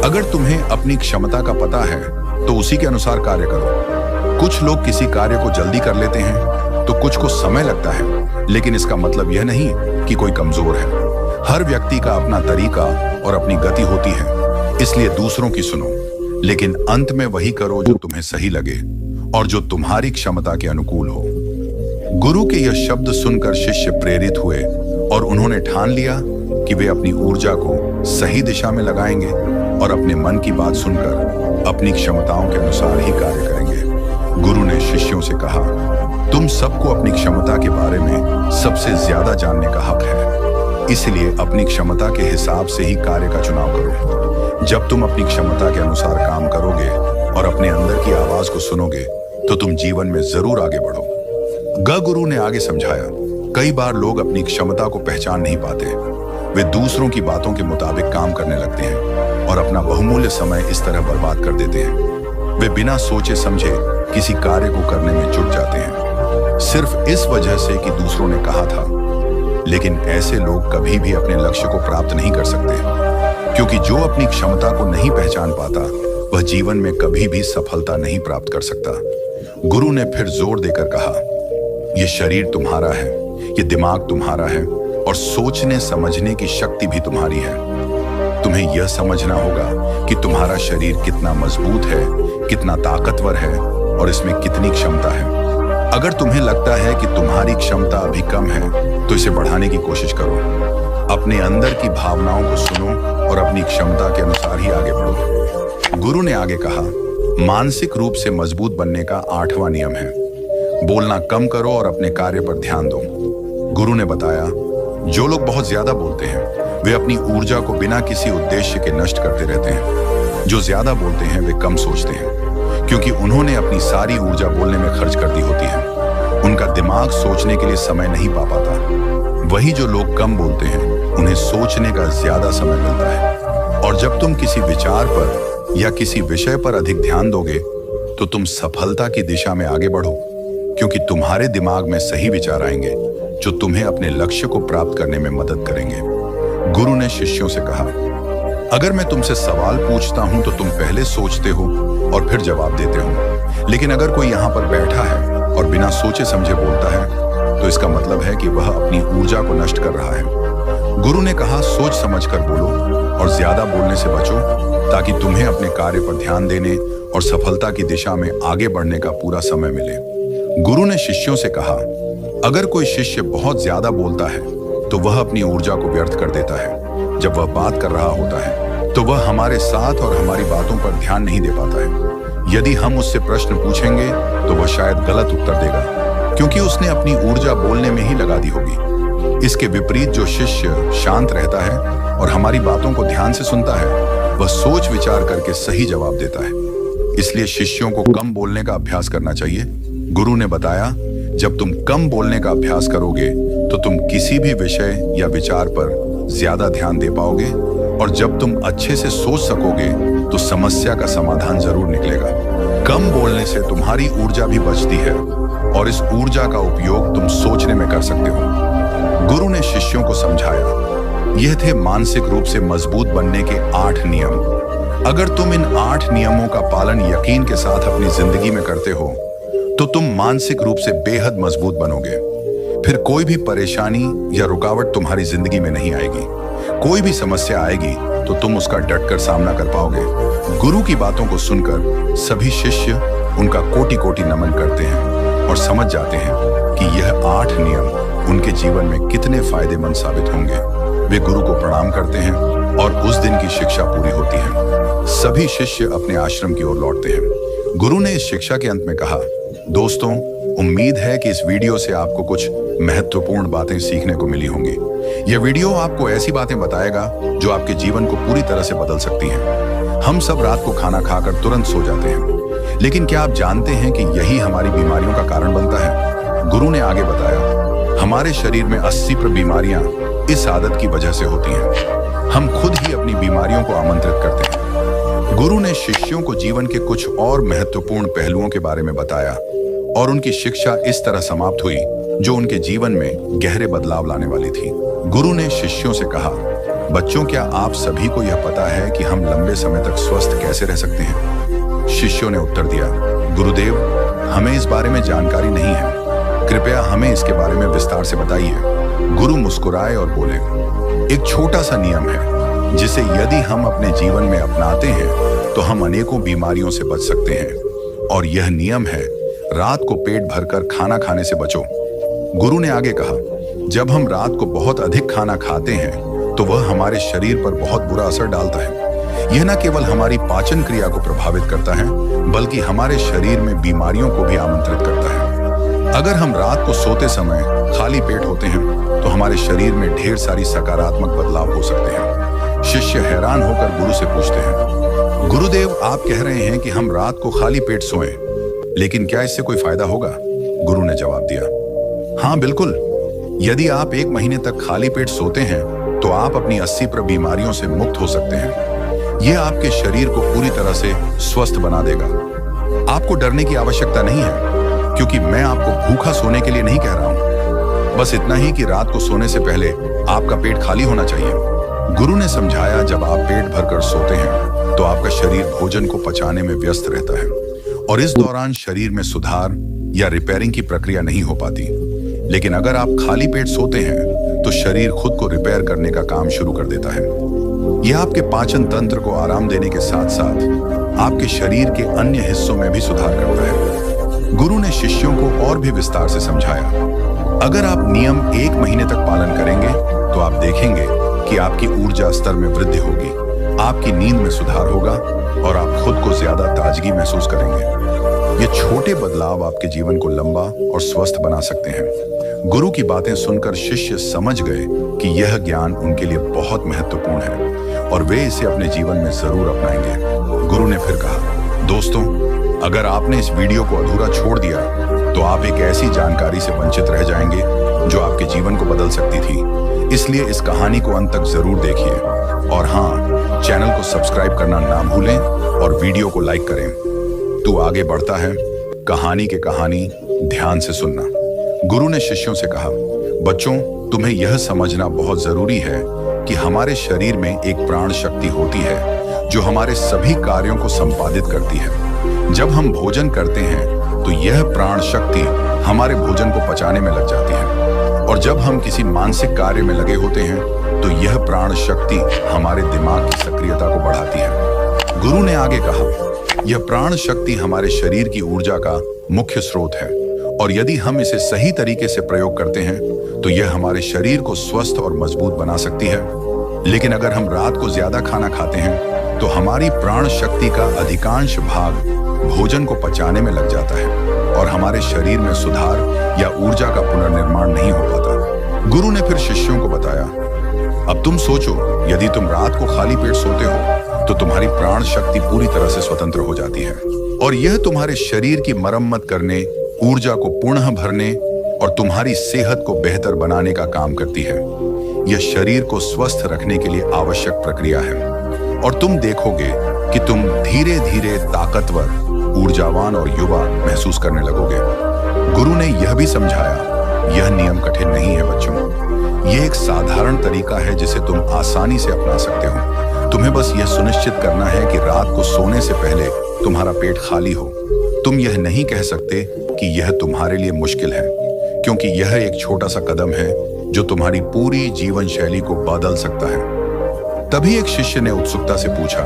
अगर तुम्हें अपनी क्षमता का पता है तो उसी के अनुसार कार्य करो। कुछ लोग किसी कार्य को जल्दी कर लेते हैं तो कुछ को समय लगता है, लेकिन इसका मतलब यह नहीं कि कोई कमजोर है। हर व्यक्ति का अपना तरीका और अपनी गति होती है, इसलिए दूसरों की सुनो, लेकिन अंत में वही करो जो तुम्हें सही लगे और जो तुम्हारी क्षमता के अनुकूल हो। गुरु के यह शब्द सुनकर शिष्य प्रेरित हुए और उन्होंने ठान लिया कि वे अपनी ऊर्जा को सही दिशा में लगाएंगे और अपने मन की बात सुनकर अपनी क्षमताओं के अनुसार ही कार्य करेंगे। गुरु ने शिष्यों से कहा, तुम सबको अपनी क्षमता के बारे में सबसे ज्यादा जानने का हक है, इसलिए अपनी क्षमता के हिसाब से ही कार्य का चुनाव करो। जब तुम अपनी क्षमता के अनुसार काम करोगे और अपने अंदर की आवाज को सुनोगे तो तुम जीवन में जरूर आगे बढ़ो। गुरु ने आगे समझाया, कई बार लोग अपनी क्षमता को पहचान नहीं पाते। वे दूसरों की बातों के मुताबिक काम करने लगते हैं और अपना बहुमूल्य समय इस तरह बर्बाद कर देते हैं। वे बिना सोचे समझे किसी कार्य को करने में जुट जाते हैं, सिर्फ इस वजह से कि दूसरों ने कहा था। लेकिन ऐसे लोग कभी भी अपने लक्ष्य को प्राप्त नहीं कर सकते, क्योंकि जो अपनी क्षमता को नहीं पहचान पाता वह जीवन में कभी भी सफलता नहीं प्राप्त कर सकता। गुरु ने फिर जोर देकर कहा, यह शरीर तुम्हारा है, यह दिमाग तुम्हारा है और सोचने समझने की शक्ति भी तुम्हारी है। तुम्हें यह समझना होगा कि तुम्हारा शरीर कितना मजबूत है, कितना ताकतवर है और इसमें कितनी क्षमता है। अगर तुम्हें लगता है कि तुम्हारी क्षमता अभी कम है तो इसे बढ़ाने की कोशिश करो। अपने अंदर की भावनाओं को सुनो और अपनी क्षमता के अनुसार ही आगे बढ़ो। गुरु ने आगे कहा, मानसिक रूप से मजबूत बनने का 8वां नियम है, बोलना कम करो और अपने कार्य पर ध्यान दो। गुरु ने बताया, जो लोग बहुत ज्यादा बोलते हैं वे अपनी ऊर्जा को बिना किसी उद्देश्य के नष्ट करते रहते हैं। जो ज्यादा बोलते हैं वे कम सोचते हैं, क्योंकि उन्होंने अपनी सारी ऊर्जा बोलने में खर्च कर दी होती है। उनका दिमाग सोचने के लिए समय नहीं पा पाता। वही जो लोग कम बोलते हैं उन्हें सोचने का ज्यादा समय मिलता है। और जब तुम किसी विचार पर या किसी विषय पर अधिक ध्यान दोगे तो तुम सफलता की दिशा में आगे बढ़ो, क्योंकि तुम्हारे दिमाग में सही विचार आएंगे जो तुम्हें अपने लक्ष्य को प्राप्त करने में मदद करेंगे। गुरु ने शिष्यों से कहा, अगर मैं तुमसे सवाल पूछता हूं तो तुम पहले सोचते हो और फिर जवाब देते हो, लेकिन अगर कोई यहां पर बैठा है और बिना सोचे समझे बोलता है तो इसका मतलब है कि वह अपनी ऊर्जा को नष्ट कर रहा है। गुरु ने कहा, सोच समझकर बोलो और ज्यादा बोलने से बचो, ताकि तुम्हें अपने कार्य पर ध्यान देने और सफलता की दिशा में आगे बढ़ने का पूरा समय मिले। गुरु ने शिष्यों से कहा, अगर कोई शिष्य बहुत ज्यादा बोलता है तो वह अपनी ऊर्जा को व्यर्थ कर देता है। जब वह बात कर रहा होता है तो वह हमारे साथ और हमारी बातों पर ध्यान नहीं दे पाता है। यदि हम उससे प्रश्न पूछेंगे तो वह शायद गलत उत्तर देगा, क्योंकि उसने अपनी ऊर्जा बोलने में ही लगा दी होगी। इसके विपरीत जो शिष्य शांत रहता है और हमारी बातों को ध्यान से सुनता है वह सोच विचार करके सही जवाब देता है। इसलिए शिष्यों को कम बोलने का अभ्यास करना चाहिए। गुरु ने बताया, जब तुम कम बोलने का अभ्यास करोगे तो तुम किसी भी विषय या विचार पर ज्यादा ध्यान दे पाओगे, और जब तुम अच्छे से सोच सकोगे तो समस्या का समाधान जरूर निकलेगा। कम बोलने से तुम्हारी ऊर्जा भी बचती है और इस ऊर्जा का उपयोग तुम सोचने में कर सकते हो। गुरु ने शिष्यों को समझाया, यह थे मानसिक रूप से मजबूत बनने के 8 नियम। अगर तुम इन 8 नियमों का पालन यकीन के साथ अपनी जिंदगी में करते हो तो तुम मानसिक रूप से बेहद मजबूत बनोगे। फिर कोई भी परेशानी या रुकावट तुम्हारी जिंदगी में नहीं आएगी। कोई भी समस्या आएगी तो तुम उसका डटकर सामना कर पाओगे। गुरु की बातों को सुनकर सभी शिष्य उनका कोटि कोटि नमन करते हैं और समझ जाते हैं कि यह 8 नियम उनके जीवन में कितने फायदेमंद साबित होंगे। वे गुरु को प्रणाम करते हैं और उस दिन की शिक्षा पूरी होती है। सभी शिष्य अपने आश्रम की ओर लौटते हैं। गुरु ने इस शिक्षा के अंत में कहा, दोस्तों, उम्मीद है कि इस वीडियो से आपको कुछ महत्वपूर्ण बातें सीखने को मिली होंगी। यह वीडियो आपको ऐसी बातें बताएगा जो आपके जीवन को पूरी तरह से बदल सकती हैं। हम सब रात को खाना खाकर तुरंत सो जाते हैं, लेकिन क्या आप जानते हैं कि यही हमारी बीमारियों का कारण बनता है? गुरु ने आगे बताया, हमारे शरीर में 80% बीमारियां इस आदत की वजह से होती हैं। हम खुद ही अपनी बीमारियों को आमंत्रित करते हैं। गुरु ने शिष्यों को जीवन के कुछ और महत्वपूर्ण पहलुओं के बारे में बताया और उनकी शिक्षा इस तरह समाप्त हुई जो उनके जीवन में गहरे बदलाव लाने वाली थी। गुरु ने शिष्यों से कहा, बच्चों, क्या आप सभी को यह पता है कि हम लंबे समय तक स्वस्थ कैसे रह सकते हैं? शिष्यों ने उत्तर दिया, गुरुदेव, हमें इस बारे में जानकारी नहीं है, कृपया हमें इसके बारे में विस्तार से बताइए। गुरु मुस्कुराए और बोले, एक छोटा सा नियम है जिसे यदि हम अपने जीवन में अपनाते हैं तो हम अनेकों बीमारियों से बच सकते हैं, और यह नियम है, रात को पेट भरकर खाना खाने से बचो। गुरु ने आगे कहा, जब हम रात को बहुत अधिक खाना खाते हैं तो वह हमारे शरीर पर बहुत बुरा असर डालता है। यह न केवल हमारी पाचन क्रिया को प्रभावित करता है बल्कि हमारे शरीर में बीमारियों को भी आमंत्रित करता है। अगर हम रात को सोते समय खाली पेट होते हैं तो हमारे शरीर में ढेर सारी सकारात्मक बदलाव हो सकते हैं। शिष्य हैरान होकर गुरु से पूछते हैं, गुरुदेव, आप कह रहे हैं कि हम रात को खाली पेट सोएं, लेकिन क्या इससे कोई फायदा होगा? गुरु ने जवाब दिया, हाँ बिल्कुल, यदि आप 1 महीने तक खाली पेट सोते हैं तो आप अपनी 80 बीमारियों से मुक्त हो सकते हैं। यह आपके शरीर को पूरी तरह से स्वस्थ बना देगा। आपको डरने की आवश्यकता नहीं है, क्योंकि मैं आपको भूखा सोने के लिए नहीं कह रहा हूं। बस इतना ही कि रात को सोने से पहले आपका पेट खाली होना चाहिए। गुरु ने समझाया, जब आप पेट भरकर सोते हैं तो आपका शरीर भोजन को पचाने में व्यस्त रहता है और इस दौरान शरीर में सुधार या रिपेयरिंग की प्रक्रिया नहीं हो पाती। लेकिन अगर आप खाली पेट सोते हैं तो शरीर खुद को रिपेयर करने का काम शुरू कर देता है। यह आपके पाचन तंत्र को आराम देने के साथ साथ आपके शरीर के अन्य हिस्सों में भी सुधार करता है। गुरु ने शिष्यों को और भी विस्तार से समझाया, अगर आप नियम 1 महीने तक पालन करेंगे तो आप देखेंगे कि आपकी ऊर्जा स्तर में वृद्धि होगी, आपकी नींद में सुधार होगा और आप खुद को ज्यादा ताजगी महसूस करेंगे। ये छोटे बदलाव आपके जीवन को लंबा और स्वस्थ बना सकते हैं। गुरु की बातें सुनकर शिष्य समझ गए कि यह ज्ञान उनके लिए बहुत महत्वपूर्ण है और वे इसे अपने जीवन में जरूर अपनाएंगे। गुरु ने फिर कहा, दोस्तों, अगर आपने इस वीडियो को अधूरा छोड़ दिया तो आप एक ऐसी जानकारी से वंचित रह जाएंगे जो आपके जीवन को बदल सकती थी। इसलिए इस कहानी को अंत तक जरूर देखिए और हाँ, चैनल को सब्सक्राइब करना ना भूलें और वीडियो को लाइक करें। तू आगे बढ़ता है, कहानी के कहानी ध्यान से सुनना। गुरु ने शिष्यों से कहा, बच्चों, तुम्हें यह समझना बहुत जरूरी है कि हमारे शरीर में एक प्राण शक्ति होती है जो हमारे सभी कार्यों को संपादित करती है। जब हम भोजन करते हैं तो यह प्राण शक्ति हमारे भोजन को पचाने में लग जाती है और जब हम किसी मानसिक कार्य में लगे होते हैं तो यह प्राण शक्ति हमारे दिमाग की सक्रियता को बढ़ाती है। गुरु ने आगे कहा, यह प्राण शक्ति हमारे शरीर की ऊर्जा का मुख्य स्रोत है और यदि हम इसे सही तरीके से प्रयोग करते हैं तो यह हमारे शरीर को स्वस्थ और मजबूत बना सकती है। लेकिन अगर हम रात को ज्यादा खाना खाते हैं तो हमारी प्राण शक्ति का अधिकांश भाग भोजन को पचाने में लग जाता है और हमारे शरीर में सुधार या ऊर्जा का पुनर्निर्माण नहीं हो पाता। गुरु ने फिर शिष्यों को बताया, अब तुम सोचो, यदि तुम रात को खाली पेट सोते हो तो तुम्हारी प्राण शक्ति पूरी तरह से स्वतंत्र हो जाती है और यह तुम्हारे शरीर की मरम्मत करने, ऊर्जा को पुनः भरने और तुम्हारी सेहत को बेहतर बनाने का काम करती है। यह शरीर को स्वस्थ रखने के लिए आवश्यक प्रक्रिया है और तुम देखोगे कि तुम धीरे धीरे ताकतवर, ऊर्जावान और युवा महसूस करने लगोगे। गुरु ने यह भी समझाया, यह नियम कठिन नहीं है बच्चों। यह एक साधारण तरीका है जिसे तुम आसानी से अपना सकते हो। तुम्हें बस यह सुनिश्चित करना है कि रात को सोने से पहले तुम्हारा पेट खाली हो। तुम यह नहीं कह सकते कि यह तुम्हारे लिए मुश्किल है, क्योंकि यह एक छोटा सा कदम है जो तुम्हारी पूरी जीवन शैली को बदल सकता है। तभी एक शिष्य ने उत्सुकता से पूछा,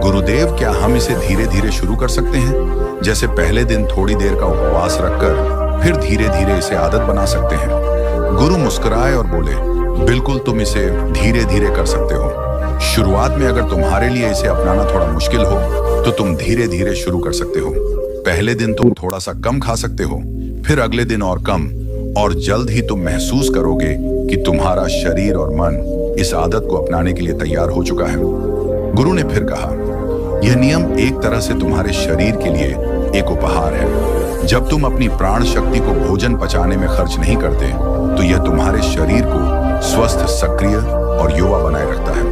गुरुदेव, क्या हम इसे धीरे धीरे शुरू कर सकते हैं? जैसे पहले दिन थोड़ी देर का उपवास रखकर फिर धीरे धीरे इसे आदत बना सकते हैं। गुरु मुस्कुराए और बोले, बिल्कुल, तुम इसे धीरे धीरे कर सकते हो। शुरुआत में अगर तुम्हारे लिए इसे अपनाना थोड़ा मुश्किल हो तो तुम धीरे धीरे शुरू कर सकते हो। पहले दिन तुम थोड़ा सा कम खा सकते हो, फिर अगले दिन और कम, और जल्द ही तुम महसूस करोगे कि तुम्हारा शरीर और मन इस आदत को अपनाने के लिए तैयार हो चुका है। गुरु ने फिर कहा, यह नियम एक तरह से तुम्हारे शरीर के लिए एक उपहार है। जब तुम अपनी प्राण शक्ति को भोजन पचाने में खर्च नहीं करते तो यह तुम्हारे शरीर को स्वस्थ, सक्रिय और युवा बनाए रखता है।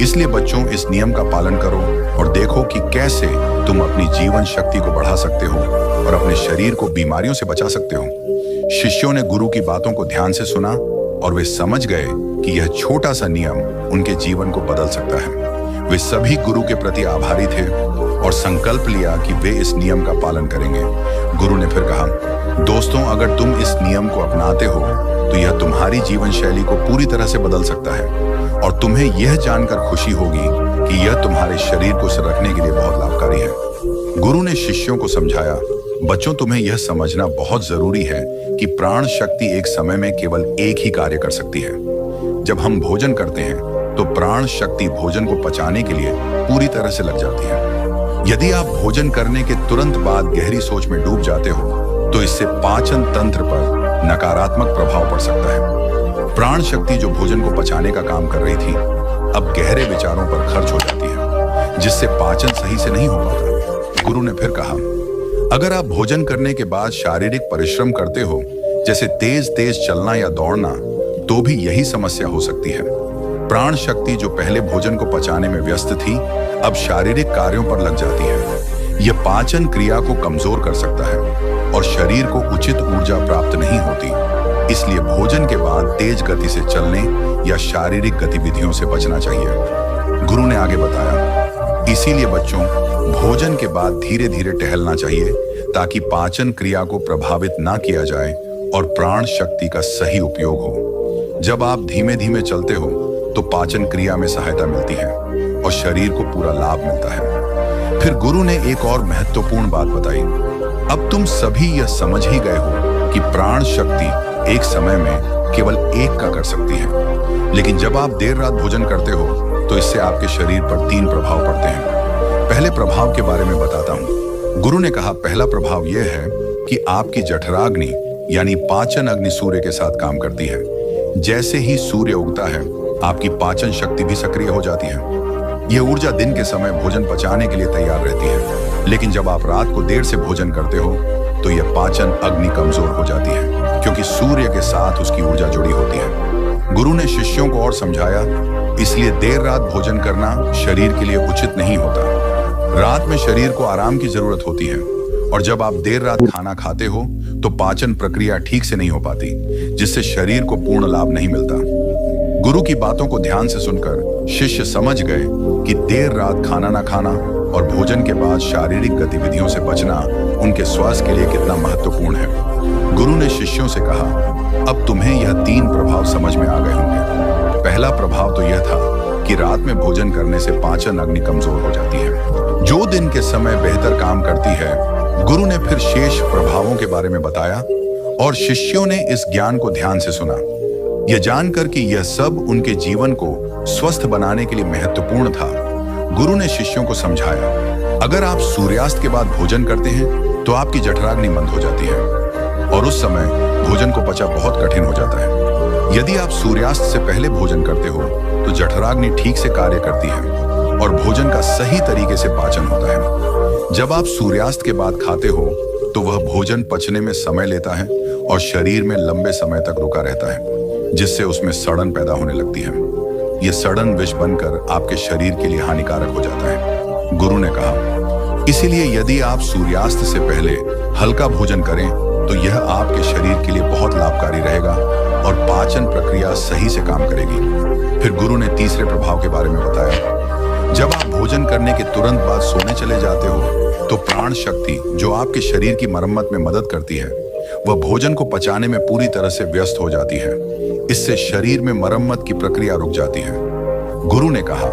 इसलिए बच्चों, इस नियम का पालन करो और देखो कि कैसे तुम अपनी जीवन शक्ति को बढ़ा सकते हो और अपने शरीर को बीमारियों से बचा सकते हो। शिष्यों ने गुरु की बातों को ध्यान से सुना और वे समझ गए कि यह छोटा सा नियम उनके जीवन को बदल सकता है। वे सभी गुरु के प्रति आभारी थे और संकल्प लिया कि वे इस नियम का पालन करेंगे। गुरु ने फिर कहा, दोस्तों, अगर तुम इस नियम को अपनाते हो तो यह तुम्हारी जीवन शैली को पूरी तरह से बदल सकता है और तुम्हें यह जानकर खुशी होगी कि यह तुम्हारे शरीर को रखने के लिए बहुत लाभकारी है। गुरु ने शिष्यों को समझाया, बच्चों, तुम्हें यह समझना बहुत जरूरी है कि प्राण शक्ति एक समय में केवल एक ही कार्य कर सकती है। जब हम भोजन करते हैं तो प्राण शक्ति भोजन को पचाने के लिए पूरी तरह से लग जाती है। यदि आप भोजन करने के तुरंत बाद गहरी सोच में डूब जाते हो तो इससे पाचन तंत्र पर नकारात्मक प्रभाव पड़ सकता है। प्राण शक्ति जो भोजन को पचाने का काम कर रही थी, अब गहरे विचारों पर खर्च हो जाती है, जिससे पाचन सही से नहीं हो पाता। गुरु ने फिर कहा, अगर आप भोजन करने के बाद शारीरिक परिश्रम करते हो, जैसे तेज तेज चलना या दौड़ना, तो भी यही समस्या हो सकती है। प्राण शक्ति जो पहले भोजन को पचाने में व्यस्त थी, अब शारीरिक कार्यों पर लग जाती है। यह पाचन क्रिया को कमजोर कर सकता है और शरीर को उचित ऊर्जा प्राप्त नहीं होती। इसलिए भोजन के बाद तेज गति से चलने या शारीरिक गतिविधियों से बचना चाहिए। गुरु ने आगे बताया, इसीलिए बच्चों, भोजन के बाद धीरे धीरे टहलना चाहिए ताकि पाचन क्रिया को प्रभावित ना किया जाए और प्राण शक्ति का सही उपयोग हो। जब आप धीमे धीमे चलते हो तो पाचन क्रिया में सहायता मिलती है और शरीर को पूरा लाभ मिलता है। फिर गुरु ने एक और महत्वपूर्ण बात बताई। अब तुम सभी यह समझ ही गए हो कि प्राण शक्ति एक समय में केवल एक का कर सकती है, लेकिन जब आप देर रात भोजन करते हो तो इससे आपके शरीर पर 3 प्रभाव पड़ते हैं। पहले प्रभाव के बारे में बताता हूं। गुरु ने कहा, पहला प्रभाव यह है कि आपकी जठराग्नि यानी पाचन अग्नि सूर्य के साथ काम करती है। जैसे ही सूर्य उगता है, आपकी पाचन शक्ति भी सक्रिय हो जाती है। यह ऊर्जा दिन के समय भोजन पचाने के लिए तैयार रहती है, लेकिन जब आप रात को देर से भोजन करते हो तो यह पाचन अग्नि कमजोर हो जाती है, क्योंकि सूर्य के साथ उसकी ऊर्जा जुड़ी होती है। गुरु ने शिष्यों को और समझाया, इसलिए देर रात भोजन करना शरीर के लिए उचित नहीं होता। रात में शरीर को आराम की जरूरत होती है और जब आप देर रात खाना खाते हो तो पाचन प्रक्रिया ठीक से नहीं हो पाती, जिससे शरीर को पूर्ण लाभ नहीं मिलता। गुरु की बातों को ध्यान से सुनकर शिष्य समझ गए कि देर रात खाना ना खाना और भोजन के बाद शारीरिक गतिविधियों से बचना उनके स्वास्थ्य के लिए कितना महत्वपूर्ण है। गुरु ने शिष्यों से कहा, अब तुम्हें यह 3 प्रभाव समझ में आ गए होंगे। पहला प्रभाव तो यह था कि रात में भोजन करने से पाचन अग्नि कमजोर हो जाती है, जो दिन के समय बेहतर काम करती है। गुरु ने फिर शेष प्रभावों के बारे में बताया और शिष्यों ने इस ज्ञान को ध्यान से सुना, यह जानकर कि यह सब उनके जीवन को स्वस्थ बनाने के लिए महत्वपूर्ण था। गुरु ने शिष्यों को समझाया, अगर आप सूर्यास्त के बाद भोजन करते हैं तो आपकी जठराग्नि मंद हो जाती है और उस समय भोजन को पचा बहुत कठिन हो जाता है। यदि आप सूर्यास्त से पहले भोजन करते हो तो जठराग्नि ठीक से कार्य करती है और भोजन का सही तरीके से पाचन होता है। जब आप सूर्यास्त के बाद खाते हो तो वह भोजन पचने में समय लेता है और शरीर में लंबे समय तक रुका रहता है, जिससे उसमें सड़न पैदा होने लगती है। यह सड़न विष बनकर आपके शरीर के लिए हानिकारक हो जाता है। गुरु ने कहा, इसीलिए यदि आप सूर्यास्त से पहले हल्का भोजन करें तो यह आपके शरीर के लिए बहुत लाभकारी रहेगा और पाचन प्रक्रिया सही से काम करेगी। फिर गुरु ने तीसरे प्रभाव के बारे में बताया, जब आप भोजन करने के तुरंत बाद सोने चले जाते हो तो प्राण शक्ति जो आपके शरीर की मरम्मत में मदद करती है, वह भोजन को पचाने में पूरी तरह से व्यस्त हो जाती है। इससे शरीर में मरम्मत की प्रक्रिया रुक जाती है। गुरु ने कहा,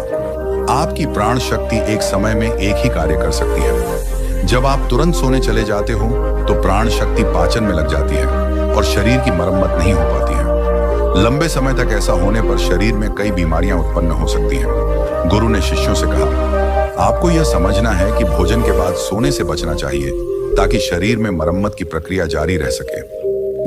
आपकी प्राण शक्ति एक समय में एक ही कार्य कर सकती है। जब आप तुरंत सोने चले जाते हो तो प्राण शक्ति पाचन में लग जाती है और शरीर की मरम्मत नहीं हो पाती है। लंबे समय तक ऐसा होने पर शरीर में कई बीमारियां उत्पन्न हो सकती हैं। गुरु ने शिष्यों से कहा, आपको यह समझना है कि भोजन के बाद सोने से बचना चाहिए ताकि शरीर में मरम्मत की प्रक्रिया जारी रह सके।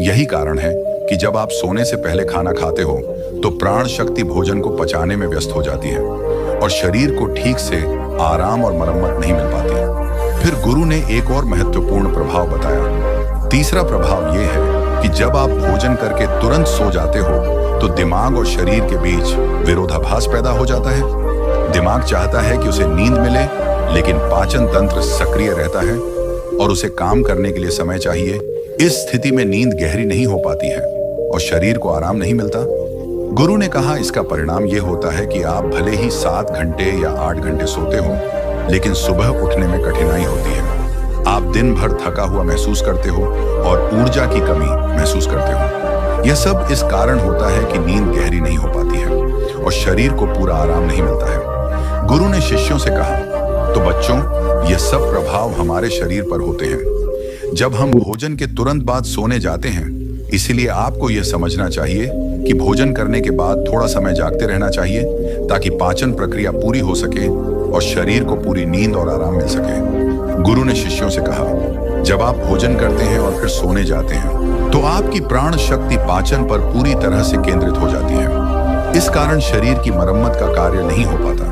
यही कारण है कि जब आप सोने से पहले खाना खाते हो तो प्राण शक्ति भोजन को पचाने में व्यस्त हो जाती है और शरीर को ठीक से आराम और मरम्मत नहीं मिल पाती। फिर गुरु ने एक और महत्वपूर्ण प्रभाव बताया। तीसरा प्रभाव यह है कि जब आप भोजन करके तुरंत सो जाते हो तो दिमाग और शरीर के बीच विरोधाभास पैदा हो जाता है। दिमाग चाहता है कि उसे नींद मिले, लेकिन पाचन तंत्र सक्रिय रहता है और उसे काम करने के लिए समय चाहिए। इस स्थिति में नींद गहरी नहीं हो पाती है और शरीर को आराम नहीं मिलता। गुरु ने कहा, इसका परिणाम यह होता है कि आप भले ही 7 घंटे या 8 घंटे सोते हो, लेकिन सुबह उठने में कठिनाई होती है। आप दिन भर थका हुआ महसूस करते हो और ऊर्जा की कमी महसूस करते हो। यह सब इस कारण होता है कि नींद गहरी नहीं हो पाती है और शरीर को पूरा आराम नहीं मिलता है। गुरु ने शिष्यों से कहा, तो बच्चों, ये सब प्रभाव हमारे शरीर पर होते हैं जब हम भोजन के तुरंत बाद सोने जाते हैं। इसीलिए आपको यह समझना चाहिए कि भोजन करने के बाद थोड़ा समय जागते रहना चाहिए ताकि पाचन प्रक्रिया पूरी हो सके और शरीर को पूरी नींद और आराम मिल सके। गुरु ने शिष्यों से कहा, जब आप भोजन करते हैं और फिर सोने जाते हैं तो आपकी प्राण शक्ति पाचन पर पूरी तरह से केंद्रित हो जाती है। इस कारण शरीर की मरम्मत का कार्य नहीं हो पाता।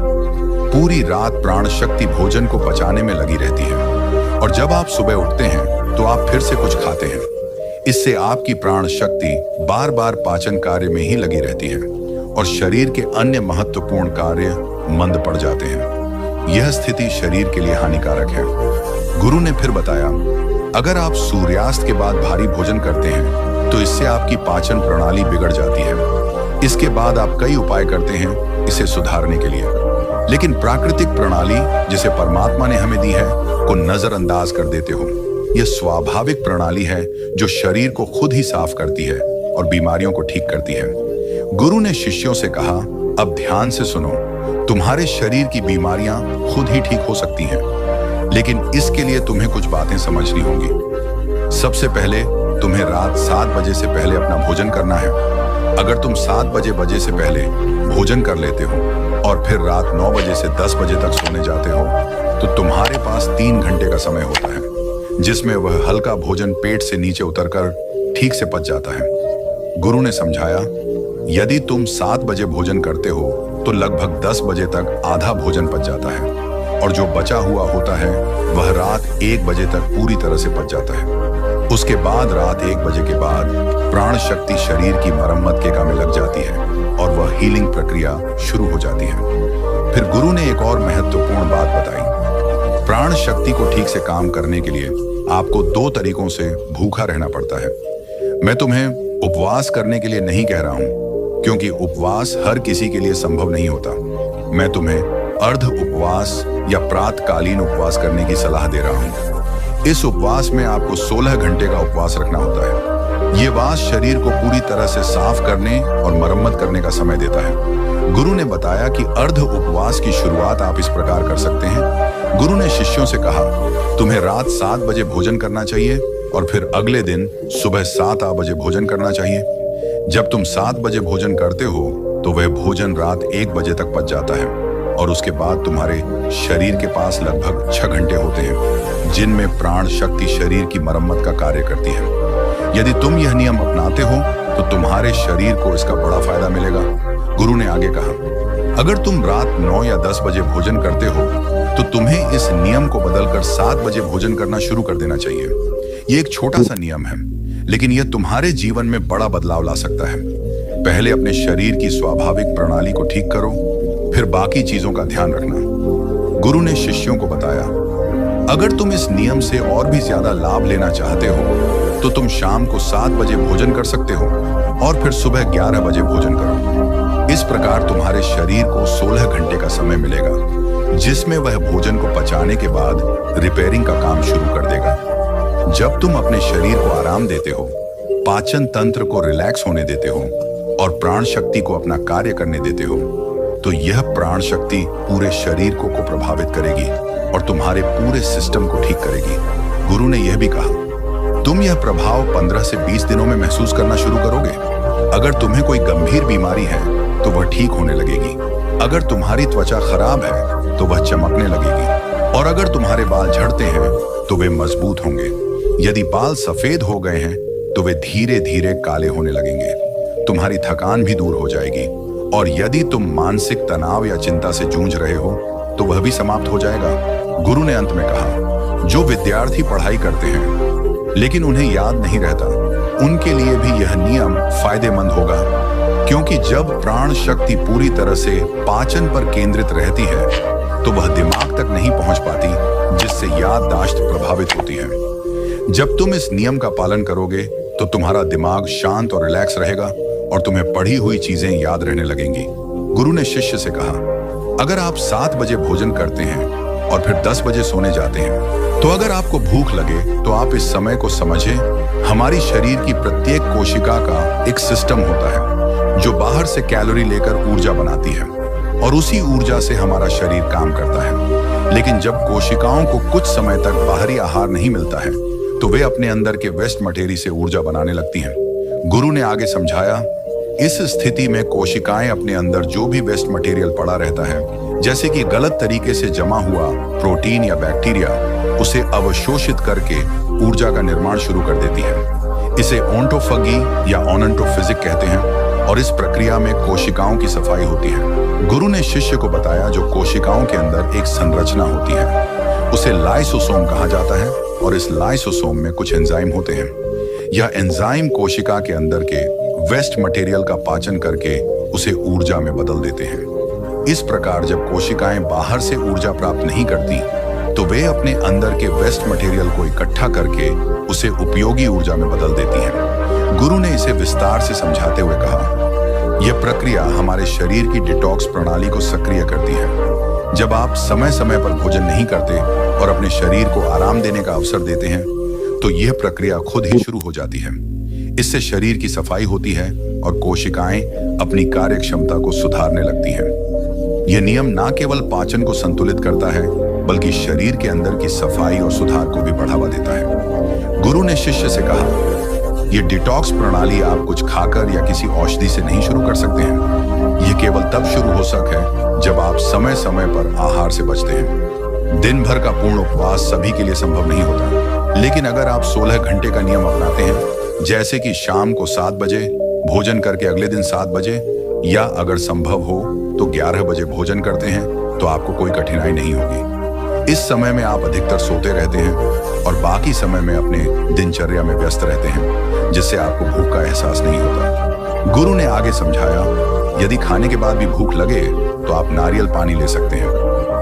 पूरी रात प्राण शक्ति भोजन को पचाने में लगी रहती है और जब आप सुबह उठते हैं तो आप फिर से कुछ खाते हैं। इससे आपकी प्राण शक्ति बार बार पाचन कार्य में ही लगी रहती है और शरीर के अन्य महत्वपूर्ण कार्य मंद पड़ जाते हैं। यह स्थिति शरीर के लिए हानिकारक है। गुरु ने फिर बताया, अगर आप सूर्यास्त के बाद भारी भोजन करते हैं तो इससे आपकी पाचन प्रणाली बिगड़ जाती है। इसके बाद आप कई उपाय करते हैं इसे सुधारने के लिए, लेकिन प्राकृतिक प्रणाली जिसे परमात्मा ने हमें दी है को नजरअंदाज कर देते हो। यह स्वाभाविक प्रणाली है जो शरीर को खुद ही साफ करती है और बीमारियों को ठीक करती है। गुरु ने शिष्यों से कहा, अब ध्यान से सुनो, तुम्हारे शरीर की बीमारियां खुद ही ठीक हो सकती हैं, लेकिन इसके लिए तुम्हें कुछ बातें समझनी होंगी। सबसे पहले तुम्हें रात 7 बजे से पहले अपना भोजन करना है। अगर तुम 7 बजे से पहले भोजन कर लेते हो और फिर रात 9 बजे से 10 बजे तक सोने जाते हो तो तुम्हारे पास 3 घंटे का समय होता है जिसमें वह हल्का भोजन पेट से नीचे उतरकर ठीक से पच जाता है। गुरु ने समझाया, यदि तुम 7 बजे भोजन करते हो तो लगभग 10 बजे तक आधा भोजन पच जाता है और जो बचा हुआ होता है वह रात 1 बजे तक पूरी तरह से पच जाता है। उसके बाद रात 1 बजे के बाद प्राण शक्ति शरीर की मरम्मत के काम में लग जाती है और वह हीलिंग प्रक्रिया शुरू हो जाती है। फिर गुरु ने एक और महत्वपूर्ण बात बताई। प्राण शक्ति को ठीक से काम करने के लिए आपको 2 तरीकों से भूखा रहना पड़ता है। मैं तुम्हें उपवास करने के लिए नहीं कह रहा हूं, क्योंकि उपवास हर किसी के लिए संभव नहीं होता। मैं तुम्हें अर्ध उपवास या प्रातकालीन उपवास करने की सलाह दे रहा हूं। इस उपवास में आपको 16 घंटे का उपवास रखना होता है। ये वास शरीर को पूरी तरह से साफ करने और मरम्मत करने का समय देता है। गुरु ने बताया कि अर्ध उपवास की शुरुआत आप इस प्रकार कर सकते हैं। गुरु ने शिष्यों से कहा, तुम्हें रात 7 बजे भोजन करना चाहिए और फिर अगले दिन सुबह 7 बजे भोजन करना चाहिए। जब तुम 7 बजे भोजन करते हो तो वह भोजन रात 1 बजे तक पच जाता है और उसके बाद तुम्हारे शरीर के पास लगभग 6 घंटे होते हैं जिनमें प्राण शक्ति शरीर की मरम्मत का कार्य करती है। यदि तुम यह नियम अपनाते हो तो तुम्हारे शरीर को इसका बड़ा फायदा मिलेगा। गुरु ने आगे कहा, अगर तुम रात 9 या 10 बजे भोजन करते हो तो तुम्हें इस नियम को बदलकर 7 बजे भोजन करना शुरू कर देना चाहिए। ये एक छोटा सा नियम है, लेकिन यह तुम्हारे जीवन में बड़ा बदलाव ला सकता है। पहले अपने शरीर की स्वाभाविक प्रणाली को ठीक करो, फिर बाकी चीजों का ध्यान रखना। गुरु ने शिष्यों को बताया, अगर तुम इस नियम से और भी ज्यादा लाभ लेना चाहते हो तो तुम शाम को 7 बजे भोजन कर सकते हो और फिर सुबह 11 बजे भोजन करो। इस प्रकार तुम्हारे शरीर को 16 घंटे का समय मिलेगा जिसमें वह भोजन को पचाने के बाद रिपेयरिंग का काम शुरू कर देगा। जब तुम अपने शरीर को आराम देते हो, पाचन तंत्र को रिलैक्स होने देते हो और प्राण शक्ति को अपना कार्य करने देते हो तो यह प्राण शक्ति पूरे शरीर को प्रभावित करेगी और तुम्हारे पूरे सिस्टम को ठीक करेगी। गुरु ने यह भी कहा, तुम यह प्रभाव 15 से 20 दिनों में महसूस करना शुरू करोगे। अगर तुम्हें कोई गंभीर बीमारी है तो वह ठीक होने लगेगी। अगर तुम्हारी त्वचा खराब है तो वह चमकने लगेगी और अगर तुम्हारे बाल झड़ते हैं तो वे मजबूत होंगे। यदि बाल सफेद हो गए हैं तो वे धीरे धीरे काले होने लगेंगे। तुम्हारी थकान भी दूर हो जाएगी और यदि तुम मानसिक तनाव या चिंता से जूझ रहे हो तो वह भी समाप्त हो जाएगा। गुरु ने अंत में कहा, जो विद्यार्थी पढ़ाई करते हैं लेकिन उन्हें याद नहीं रहता, उनके लिए भी यह नियम फायदेमंद होगा, क्योंकि जब प्राण शक्ति पूरी तरह से पाचन पर केंद्रित रहती है तो वह दिमाग तक नहीं पहुंच पाती, जिससे याददाश्त प्रभावित होती है। जब तुम इस नियम का पालन करोगे तो तुम्हारा दिमाग शांत और रिलैक्स रहेगा और तुम्हें पढ़ी हुई चीजें याद रहने लगेंगी। गुरु ने शिष्य से कहा, अगर आप 7 बजे भोजन करते हैं और फिर 10 बजे सोने जाते हैं तो अगर आपको भूख लगे तो आप इस समय को समझें। हमारी शरीर की प्रत्येक कोशिका का एक सिस्टम होता है जो बाहर से कैलोरी लेकर ऊर्जा बनाती है और उसी ऊर्जा से हमारा शरीर काम करता है। लेकिन जब कोशिकाओं को कुछ समय तक बाहरी आहार नहीं मिलता है तो वे अपने अंदर के वेस्ट मटेरियल से ऊर्जा बनाने लगती हैं। गुरु ने आगे समझाया, इस स्थिति में कोशिकाएं अपने अंदर जो भी वेस्ट मटेरियल पड़ा रहता है, जैसे कि गलत तरीके से जमा हुआ प्रोटीन या बैक्टीरिया, उसे अवशोषित करके ऊर्जा का निर्माण शुरू कर देती है। इसे ओंटोफगी या ओनंटोफिजिक कहते हैं और इस प्रक्रिया में कोशिकाओं की सफाई होती है। गुरु ने शिष्य को बताया, जो कोशिकाओं के अंदर एक संरचना होती है उसे लाइसोसोम कहा जाता है और इस लाइसोसोम में कुछ एंजाइम होते हैं। यह एंजाइम कोशिका के अंदर के वेस्ट मटेरियल का पाचन करके उसे ऊर्जा में बदल देते हैं। इस प्रकार जब कोशिकाएं बाहर से ऊर्जा प्राप्त नहीं करती तो वे अपने अंदर के वेस्ट मटेरियल को इकट्ठा करके उसे उपयोगी ऊर्जा में बदल देती हैं। गुरु ने इसे विस्तार से समझाते हुए कहा, यह प्रक्रिया हमारे शरीर की डिटॉक्स प्रणाली को सक्रिय करती है। जब आप समय समय पर भोजन नहीं करते और अपने शरीर को आराम देने का अवसर देते हैं तो यह प्रक्रिया खुद ही शुरू हो जाती है। इससे शरीर की सफाई होती है और कोशिकाएं अपनी कार्य क्षमता को सुधारने लगती हैं। यह नियम न केवल पाचन को संतुलित करता है बल्कि शरीर के अंदर की सफाई और सुधार को भी बढ़ावा देता है। गुरु ने शिष्य से कहा, यह डिटॉक्स प्रणाली आप कुछ खाकर या किसी औषधि से नहीं शुरू कर सकते हैं। यह केवल तब शुरू हो सकता है जब आप समय समय पर आहार से बचते हैं। दिन भर का पूर्ण उपवास सभी के लिए संभव नहीं होता, लेकिन अगर आप 16 घंटे का नियम अपनाते हैं, जैसे कि शाम को 7 बजे भोजन करके अगले दिन 7 बजे, या अगर संभव हो तो 11 बजे भोजन करते हैं, तो आपको कोई कठिनाई नहीं होगी। इस समय में आप अधिकतर सोते रहते हैं और बाकी समय में अपने दिनचर्या में व्यस्त रहते हैं, जिससे आपको भूख का एहसास नहीं होता। गुरु ने आगे समझाया, यदि खाने के बाद भी भूख लगे तो आप नारियल पानी ले सकते हैं,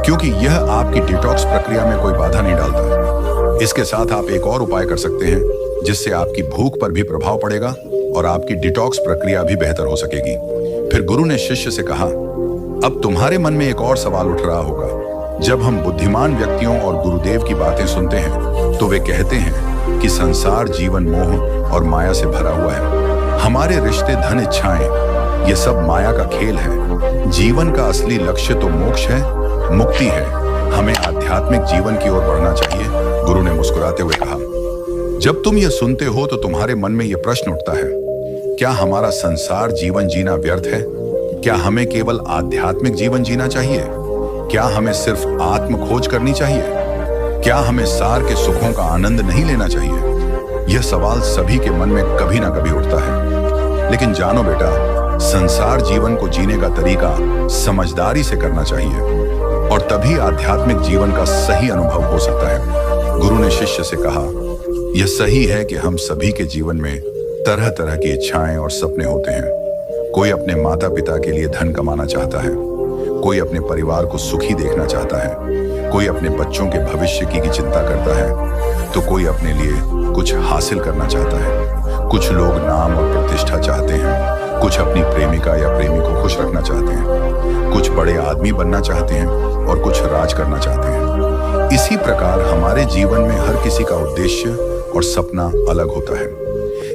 क्योंकि यह आपकी डिटॉक्स प्रक्रिया में कोई बाधा नहीं डालता। इसके साथ आप एक और उपाय कर सकते हैं जिससे आपकी भूख पर भी प्रभाव पड़ेगा और आपकी डिटॉक्स प्रक्रिया भी बेहतर हो सकेगी। फिर गुरु ने शिष्य से कहा, अब तुम्हारे मन में एक और सवाल उठ रहा होगा। जब हम बुद्धिमान व्यक्तियों और गुरुदेव की बातें सुनते हैं तो वे कहते हैं कि संसार जीवन मोह और माया से भरा हुआ है। हमारे रिश्ते, धन, इच्छाएं, ये सब माया का खेल है। जीवन का असली लक्ष्य तो मोक्ष है, मुक्ति है। हमें आध्यात्मिक जीवन की ओर बढ़ना चाहिए। गुरु ने मुस्कुराते हुए कहा, जब तुम ये सुनते हो तो तुम्हारे मन में यह प्रश्न उठता है, क्या हमारा संसार जीवन जीना व्यर्थ है? क्या हमें केवल आध्यात्मिक जीवन जीना चाहिए? क्या हमें सिर्फ आत्म खोज करनी चाहिए? क्या हमें सार के सुखों का आनंद नहीं लेना चाहिए? यह सवाल सभी के मन में कभी ना कभी उठता है। लेकिन जानो बेटा, संसार जीवन को जीने का तरीका समझदारी से करना चाहिए और तभी आध्यात्मिक जीवन का सही अनुभव हो सकता है। गुरु ने शिष्य से कहा, यह सही है कि हम सभी के जीवन में तरह तरह की इच्छाएं और सपने होते हैं। कोई अपने माता पिता के लिए धन कमाना चाहता है, कोई अपने परिवार को सुखी देखना चाहता है, कोई अपने बच्चों के भविष्य की चिंता करता है, तो कोई अपने लिए कुछ हासिल करना चाहता है। कुछ लोग नाम और प्रतिष्ठा चाहते हैं, कुछ अपनी प्रेमिका या प्रेमी को खुश रखना चाहते हैं, कुछ बड़े आदमी बनना चाहते हैं और कुछ राज करना चाहते हैं। इसी प्रकार हमारे जीवन में हर किसी का उद्देश्य और सपना अलग होता है।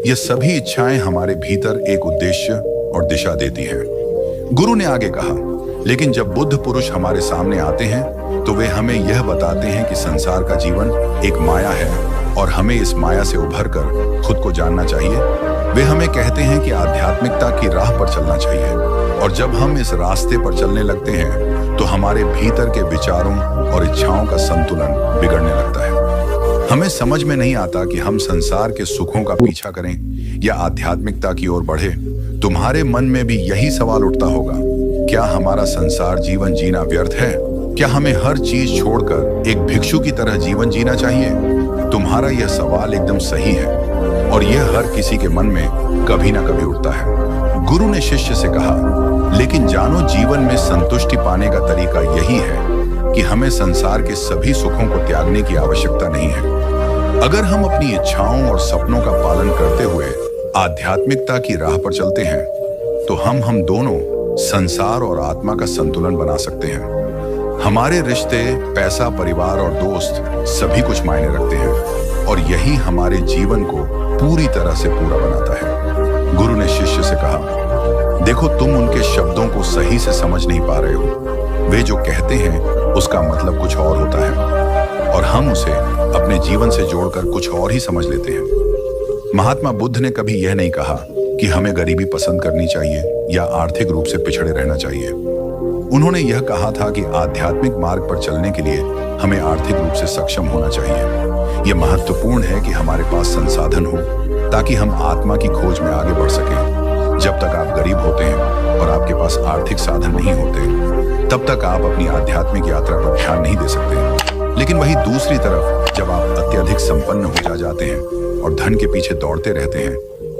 ये सभी इच्छाएं हमारे भीतर एक उद्देश्य और दिशा देती हैं। गुरु ने आगे कहा, लेकिन जब बुद्ध पुरुष हमारे सामने आते हैं तो वे हमें यह बताते हैं कि संसार का जीवन एक माया है और हमें इस माया से उभरकर खुद को जानना चाहिए। वे हमें कहते हैं कि आध्यात्मिकता की राह पर चलना चाहिए और जब हम इस रास्ते पर चलने लगते हैं तो हमारे भीतर के विचारों और इच्छाओं का संतुलन बिगड़ने लगता है। हमें समझ में नहीं आता कि हम संसार के सुखों का पीछा करें या आध्यात्मिकता की ओर बढ़े। तुम्हारे मन में भी यही सवाल उठता होगा, क्या हमारा संसार जीवन जीना व्यर्थ है? क्या हमें हर चीज छोड़कर एक भिक्षु की तरह जीवन जीना चाहिए? तुम्हारा यह सवाल एकदम सही है और यह हर किसी के मन में कभी ना कभी उठता है। गुरु ने शिष्य से कहा, लेकिन जानो, जीवन में संतुष्टि पाने का तरीका यही है कि हमें संसार के सभी सुखों को त्यागने की आवश्यकता नहीं है। अगर हम अपनी इच्छाओं और सपनों का पालन करते हुए आध्यात्मिकता की राह पर चलते हैं तो हम दोनों संसार और आत्मा का संतुलन बना सकते हैं। हमारे रिश्ते, पैसा, परिवार और दोस्त सभी कुछ मायने रखते हैं और यही हमारे जीवन को पूरी तरह से पूरा बनाता है। गुरु ने शिष्य से कहा, देखो, तुम उनके शब्दों को सही से समझ नहीं पा रहे हो। वे जो कहते हैं उसका मतलब कुछ और होता है और हम उसे अपने जीवन से जोड़कर कुछ और ही समझ लेते हैं। महात्मा बुद्ध ने कभी यह नहीं कहा कि हमें गरीबी पसंद करनी चाहिए या आर्थिक रूप से पिछड़े रहना चाहिए। उन्होंने यह कहा था कि आध्यात्मिक मार्ग पर चलने के लिए हमें आर्थिक रूप से सक्षम होना चाहिए। यह महत्वपूर्ण है कि हमारे पास संसाधन हो ताकि हम आत्मा की खोज में आगे बढ़ सकें। जब तक आप गरीब होते हैं और आपके पास आर्थिक साधन नहीं होते, तब तक आप अपनी आध्यात्मिक यात्रा पर ध्यान नहीं दे सकते। लेकिन वही दूसरी तरफ जब आप अत्यधिक संपन्न हो जाते हैं और धन के पीछे दौड़ते रहते हैं,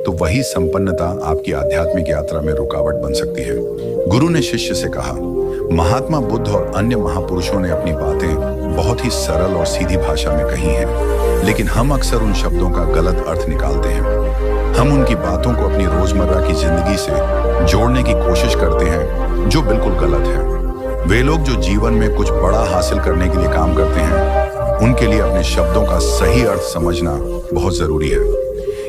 तो वही संपन्नता आपकी आध्यात्मिक यात्रा में रुकावट बन सकती है। गुरु ने शिष्य से कहा, महात्मा बुद्ध और अन्य महापुरुषों ने अपनी बातें बहुत ही सरल और सीधी भाषा में कही हैं, लेकिन हम अक्सर उन शब्दों का गलत अर्थ निकालते हैं। हम उनकी बातों को अपनी रोजमर्रा की जिंदगी से जोड़ने की कोशिश करते हैं, जो बिल्कुल गलत है। वे लोग जो जीवन में कुछ बड़ा हासिल करने के लिए काम करते हैं, उनके लिए अपने शब्दों का सही अर्थ समझना बहुत जरूरी है।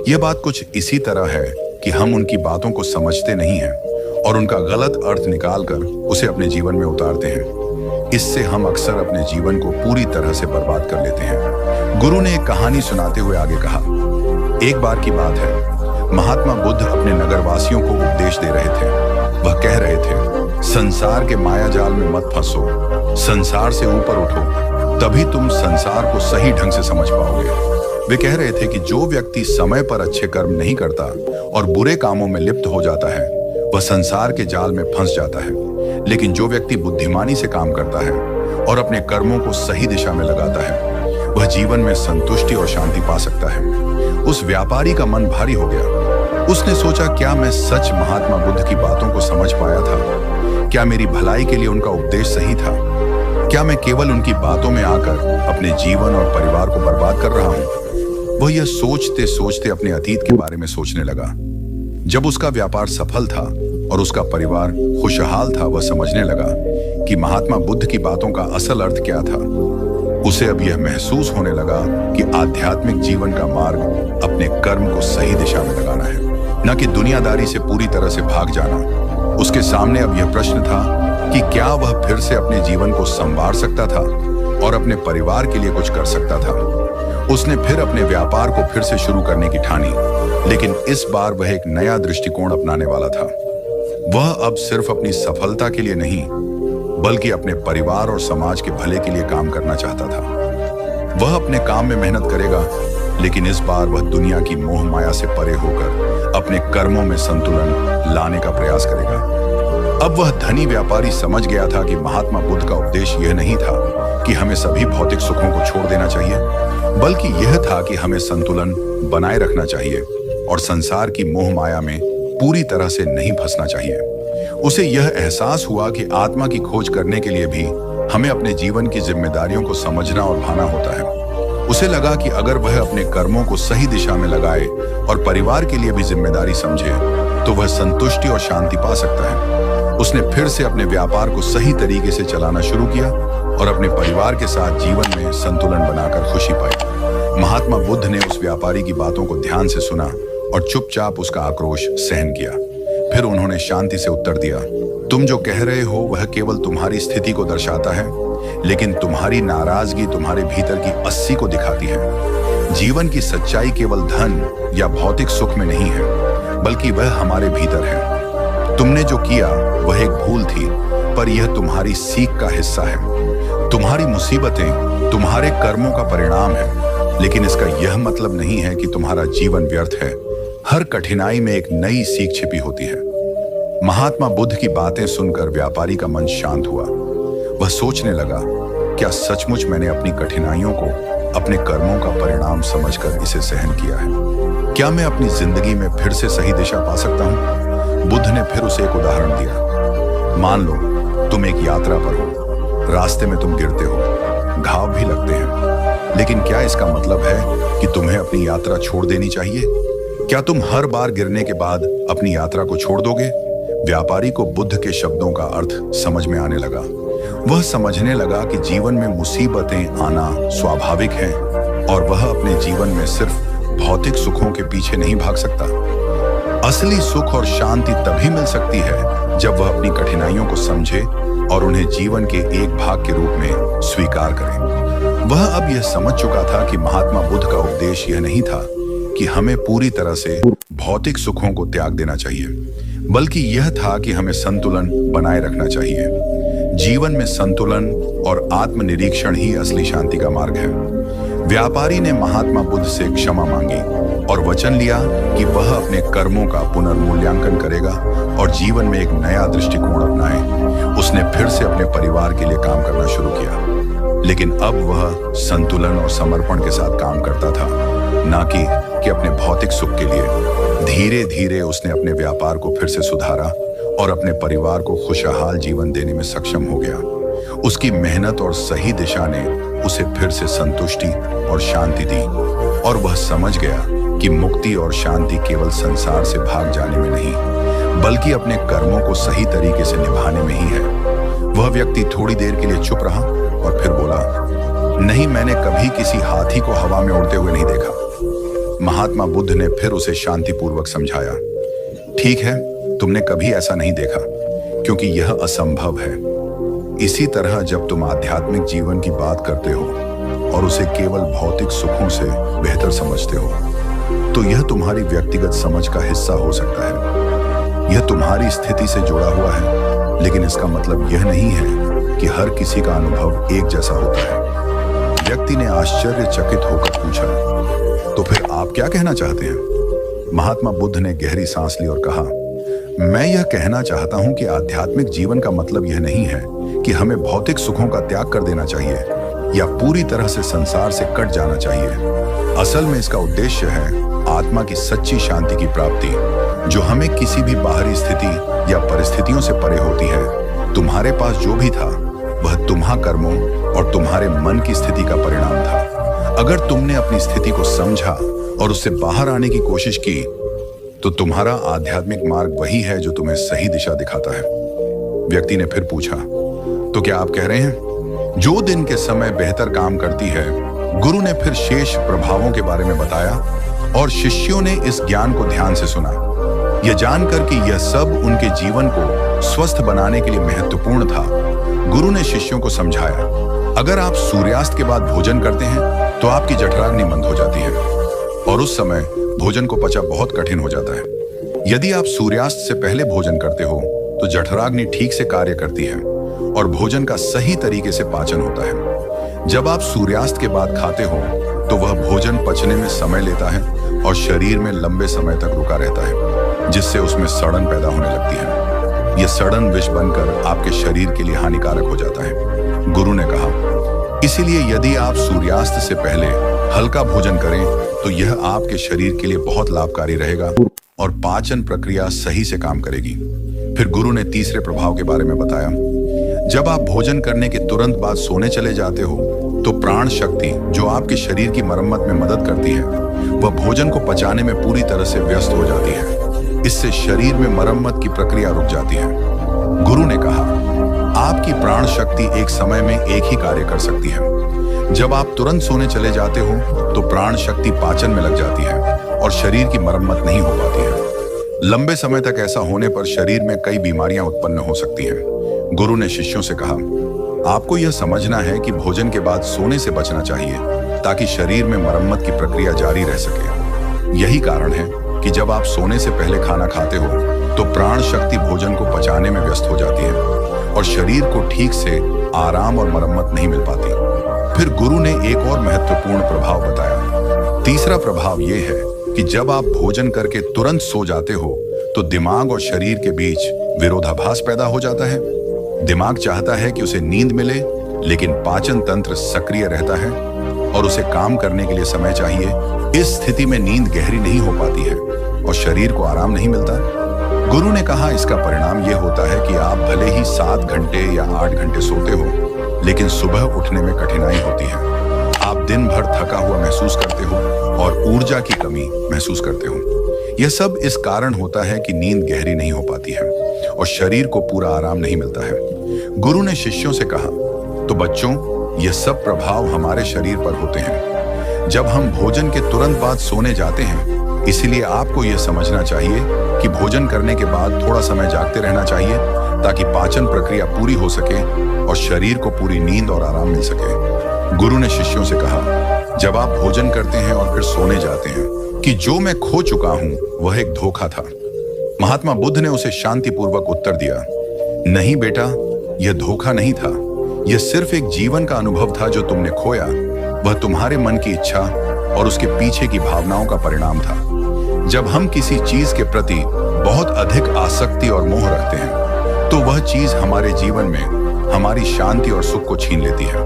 यह बात कुछ इसी तरह है कि हम उनकी बातों को समझते नहीं हैं और उनका गलत अर्थ निकालकर उसे अपने जीवन में उतारते हैं। इससे हम अक्सर अपने जीवन को पूरी तरह से बर्बाद कर लेते हैं। गुरु ने एक कहानी सुनाते हुए आगे कहा, एक बार की बात है, महात्मा बुद्ध अपने नगरवासियों को उपदेश दे रहे थे। वह कह रहे थे, संसार के माया जाल में मत फंसो, संसार से ऊपर उठो, तभी तुम संसार को सही ढंग से समझ पाओगे। वे कह रहे थे कि जो व्यक्ति समय पर अच्छे कर्म नहीं करता और बुरे कामों में लिप्त हो जाता है, वह संसार के जाल में फंस जाता है। लेकिन जो व्यक्ति बुद्धिमानी से काम करता है और अपने कर्मों को सही दिशा में लगाता है, वह जीवन में संतुष्टि और शांति पा सकता है। उस व्यापारी का मन भारी हो गया। उसने सोचा, क्या मैं सच महात्मा बुद्ध की बातों को समझ पाया था? क्या मेरी भलाई के लिए उनका उपदेश सही था? क्या मैं केवल उनकी बातों में आकर अपने जीवन और परिवार को बर्बाद कर रहा हूं? वह यह सोचते सोचते अपने अतीत के बारे में सोचने लगा। जब उसका व्यापार सफल था और उसका परिवार खुशहाल था, वह समझने लगा कि महात्मा बुद्ध की बातों का असल अर्थ क्या था। उसे अब यह महसूस होने लगा कि आध्यात्मिक जीवन का मार्ग अपने कर्म को सही दिशा में लगाना है, न कि दुनियादारी से पूरी तरह से भाग जाना। उसके सामने अब यह प्रश्न था कि क्या वह फिर से अपने जीवन को संवार सकता था और अपने परिवार के लिए कुछ कर सकता था। उसने फिर अपने व्यापार को फिर से शुरू करने की ठानी, लेकिन इस बार वह एक नया दृष्टिकोण अपनाने वाला था। वह अब सिर्फ अपनी सफलता के लिए नहीं, बल्कि अपने परिवार और समाज के भले के लिए काम करना चाहता था। वह अपने काम में मेहनत करेगा, लेकिन इस बार वह दुनिया की मोह माया से परे होकर अपने कर्मों में संतुलन लाने का प्रयास करेगा। अब वह धनी व्यापारी समझ गया था कि महात्मा बुद्ध का उपदेश यह नहीं था कि हमें सभी भौतिक सुखों को छोड़ देना चाहिए, बल्कि यह था कि हमें संतुलन बनाए रखना चाहिए और संसार की मोह माया में पूरी तरह से नहीं फंसना चाहिए। उसे यह एहसास हुआ कि आत्मा की खोज करने के लिए भी हमें अपने जीवन की जिम्मेदारियों को समझना और भाना होता है। उसे लगा कि अगर वह अपने कर्मों को सही दिशा में लगाए और परिवार के लिए भी जिम्मेदारी समझे, तो वह संतुष्टि और शांति पा सकता है। उसने फिर से अपने व्यापार को सही तरीके से चलाना शुरू किया और अपने परिवार के साथ जीवन में संतुलन बनाकर खुशी पाई। महात्मा बुद्ध ने उस व्यापारी की बातों को ध्यान से सुना और चुपचाप उसका आक्रोश सहन किया। फिर उन्होंने शांति से उत्तर दिया, तुम जो कह रहे हो वह केवल तुम्हारी स्थिति को दर्शाता है, लेकिन तुम्हारी नाराजगी तुम्हारे भीतर की 80 को दिखाती है। जीवन की सच्चाई केवल धन या भौतिक सुख में नहीं है, बल्कि वह हमारे भीतर है। तुमने जो किया वह एक भूल थी, पर यह तुम्हारी सीख का हिस्सा है। तुम्हारी मुसीबतें तुम्हारे कर्मों का परिणाम है, लेकिन इसका यह मतलब नहीं है कि तुम्हारा जीवन व्यर्थ है। हर कठिनाई में एक नई सीख छिपी होती है। महात्मा बुद्ध की बातें सुनकर व्यापारी का मन शांत हुआ। वह सोचने लगा, क्या सचमुच मैंने अपनी कठिनाइयों को अपने कर्मों का परिणाम समझकर इसे सहन किया है? क्या मैं अपनी जिंदगी में फिर से सही दिशा पा सकता हूँ? बुद्ध ने फिर उसे एक उदाहरण दिया। मान लो तुम एक यात्रा पर हो, रास्ते में तुम गिरते हो, घाव भी लगते हैं, लेकिन क्या इसका मतलब है कि तुम्हें अपनी यात्रा छोड़ देनी चाहिए? क्या तुम हर बार गिरने के बाद अपनी यात्रा को छोड़ दोगे? व्यापारी को बुद्ध के शब्दों का अर्थ समझ में आने लगा। वह समझने लगा कि जीवन में मुसीबतें आना स्वाभाविक है और वह अपने जीवन में सिर्फ भौतिक सुखों के पीछे नहीं भाग सकता। असली सुख और शांति तभी मिल सकती है जब वह अपनी कठिनाइयों को समझे और उन्हें जीवन के एक भाग के रूप में स्वीकार करे। वह अब यह समझ चुका था कि महात्मा बुद्ध का उपदेश यह नहीं था कि हमें पूरी तरह से भौतिक सुखों को त्याग देना चाहिए, बल्कि यह था कि हमें संतुलन बनाए रखना चाहिए। जीवन में संतुलन और आत्मनिरीक्षण ही असली शांति का मार्ग है। व्यापारी ने महात्मा बुद्ध से क्षमा मांगी और वचन लिया कि वह अपने कर्मों का पुनर्मूल्यांकन करेगा और जीवन में एक नया दृष्टिकोण अपनाए। उसने फिर से अपने परिवार के लिए काम करना शुरू किया। लेकिन अब वह संतुलन और समर्पण के साथ काम करता था, ना कि अपने भौतिक सुख के लिए। धीरे धीरे उसने अपने व्यापार को फिर से सुधारा और अपने परिवार को खुशहाल जीवन देने में सक्षम हो गया। उसकी मेहनत और सही दिशा ने उसे फिर से संतुष्टि और शांति दी, और वह समझ गया कि मुक्ति और शांति केवल संसार से भाग जाने में नहीं, बल्कि अपने कर्मों को सही तरीके से निभाने में ही है। वह व्यक्ति थोड़ी देर के लिए चुप रहा और फिर बोला, नहीं, मैंने कभी किसी हाथी को हवा में उड़ते हुए नहीं देखा। महात्मा बुद्ध ने फिर उसे शांतिपूर्वक समझाया, ठीक है, तुमने कभी ऐसा नहीं देखा, क्योंकि यह असंभव है। इसी तरह जब तुम आध्यात्मिक जीवन की बात करते हो और उसे केवल भौतिक सुखों से बेहतर समझते हो, तो यह तुम्हारी व्यक्तिगत समझ का हिस्सा हो सकता है। यह तुम्हारी स्थिति से जुड़ा हुआ है, लेकिन इसका मतलब यह नहीं है कि हर किसी का अनुभव एक जैसा होता है। व्यक्ति ने आश्चर्यचकित होकर पूछा, तो फिर आप क्या कहना चाहते हैं? महात्मा बुद्ध ने गहरी सांस ली और कहा, मैं यह कहना चाहता हूं कि आध्यात्मिक जीवन का मतलब यह नहीं है कि हमें भौतिक सुखों का त्याग कर देना चाहिए या पूरी तरह से संसार से कट जाना चाहिए। असल में इसका उद्देश्य है आत्मा की सच्ची शांति की प्राप्ति, जो हमें किसी भी बाहरी स्थिति या परिस्थितियों से परे होती है। तुम्हारे पास जो भी था वह तुम्हारे कर्मों और तुम्हारे मन की स्थिति का परिणाम था। अगर तुमने अपनी स्थिति को समझा और उससे बाहर आने की कोशिश की, तो तुम्हारा आध्यात्मिक मार्ग वही है जो तुम्हें सही दिशा दिखाता है। व्यक्ति ने फिर पूछा, तो क्या आप कह रहे हैं जो दिन के समय बेहतर काम करती है? गुरु ने फिर शेष प्रभावों के बारे में बताया और शिष्यों ने इस ज्ञान को ध्यान से सुना, यह जानकर कि यह सब उनके जीवन को स्वस्थ बनाने के लिए महत्वपूर्ण था। गुरु ने शिष्यों को समझाया, अगर आप सूर्यास्त के बाद भोजन करते हैं तो आपकी जठराग्नि मंद हो जाती है और उस समय भोजन को पचा बहुत कठिन हो जाता है। यदि आप सूर्यास्त से पहले भोजन करते हो तो जठराग्नि ठीक से कार्य करती है और भोजन का सही तरीके से पाचन होता है। जब आप सूर्यास्त के बाद खाते हो तो वह भोजन पचने में समय लेता है और शरीर में लंबे समय तक रुका रहता है, जिससे उसमें सड़न पैदा होने लगती है। यह सड़न विष बनकर आपके शरीर के लिए हानिकारक हो जाता है। गुरु ने कहा, इसीलिए यदि आप सूर्यास्त से पहले हल्का भोजन करें तो यह आपके शरीर के लिए बहुत लाभकारी रहेगा और पाचन प्रक्रिया सही से काम करेगी। फिर गुरु ने तीसरे प्रभाव के बारे में बताया, जब आप भोजन करने के तुरंत बाद सोने चले जाते हो तो प्राण शक्ति, जो आपके शरीर की मरम्मत में मदद करती है, वह भोजन को पचाने में पूरी तरह से व्यस्त हो जाती है। इससे शरीर में मरम्मत की प्रक्रिया रुक जाती है। गुरु ने कहा, आपकी प्राण शक्ति एक समय में एक ही कार्य कर सकती है। जब आप तुरंत सोने चले जाते हो तो प्राण शक्ति पाचन में लग जाती है और शरीर की मरम्मत नहीं हो पाती है। लंबे समय तक ऐसा होने पर शरीर में कई बीमारियां उत्पन्न हो सकती हैं। गुरु ने शिष्यों से कहा, आपको यह समझना है कि भोजन के बाद सोने से बचना चाहिए ताकि शरीर में मरम्मत की प्रक्रिया जारी रह सके। यही कारण है कि जब आप सोने से पहले खाना खाते हो तो प्राण शक्ति भोजन को पचाने में व्यस्त हो जाती है और शरीर को ठीक से आराम और मरम्मत नहीं मिल पाती। फिर गुरु ने एक और महत्वपूर्ण प्रभाव बताया। तीसरा प्रभाव यह है कि जब आप भोजन करके तुरंत सो जाते हो तो दिमाग और शरीर के बीच विरोधाभास पैदा हो जाता है। दिमाग चाहता है कि उसे नींद मिले, लेकिन पाचन तंत्र सक्रिय रहता है और उसे काम करने के लिए समय चाहिए। इस स्थिति में नींद गहरी नहीं हो पाती है और शरीर को आराम नहीं मिलता। गुरु ने कहा, इसका परिणाम यह होता है कि आप भले ही 7 घंटे या 8 घंटे सोते हो, लेकिन सुबह उठने में कठिनाई होती है। आप दिन भर थका हुआ महसूस करते हो और ऊर्जा की कमी महसूस करते हो। यह सब इस कारण होता है कि नींद गहरी नहीं हो पाती है और शरीर को पूरा आराम नहीं मिलता है। गुरु ने शिष्यों से कहा, तो बच्चों, यह सब प्रभाव हमारे शरीर पर होते हैं जब हम भोजन के तुरंत बाद सोने जाते हैं। इसीलिए आपको यह समझना चाहिए कि भोजन करने के बाद थोड़ा समय जागते रहना चाहिए ताकि पाचन प्रक्रिया पूरी हो सके और शरीर को पूरी नींद और आराम मिल सके। गुरु ने शिष्यों से कहा, जब आप भोजन करते हैं और फिर सोने जाते हैं, कि जो मैं खो चुका हूं वह एक धोखा था। महात्मा बुद्ध ने उसे शांतिपूर्वक उत्तर दिया, नहीं बेटा, यह धोखा नहीं था। यह सिर्फ एक जीवन का अनुभव था जो तुमने खोया। वह तुम्हारे मन की इच्छा और उसके पीछे की भावनाओं का परिणाम था। जब हम किसी चीज के प्रति बहुत अधिक आसक्ति और मोह रखते हैं तो वह चीज हमारे जीवन में हमारी शांति और सुख को छीन लेती है।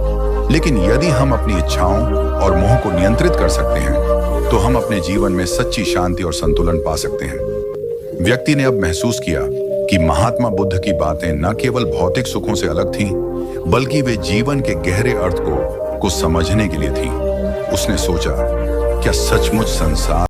लेकिन यदि हम अपनी इच्छाओं और मोह को नियंत्रित कर सकते हैं तो हम अपने जीवन में सच्ची शांति और संतुलन पा सकते हैं। व्यक्ति ने अब महसूस किया कि महात्मा बुद्ध की बातें न केवल भौतिक सुखों से अलग थीं, बल्कि वे जीवन के गहरे अर्थ को समझने के लिए थीं। उसने सोचा, क्या सचमुच संसार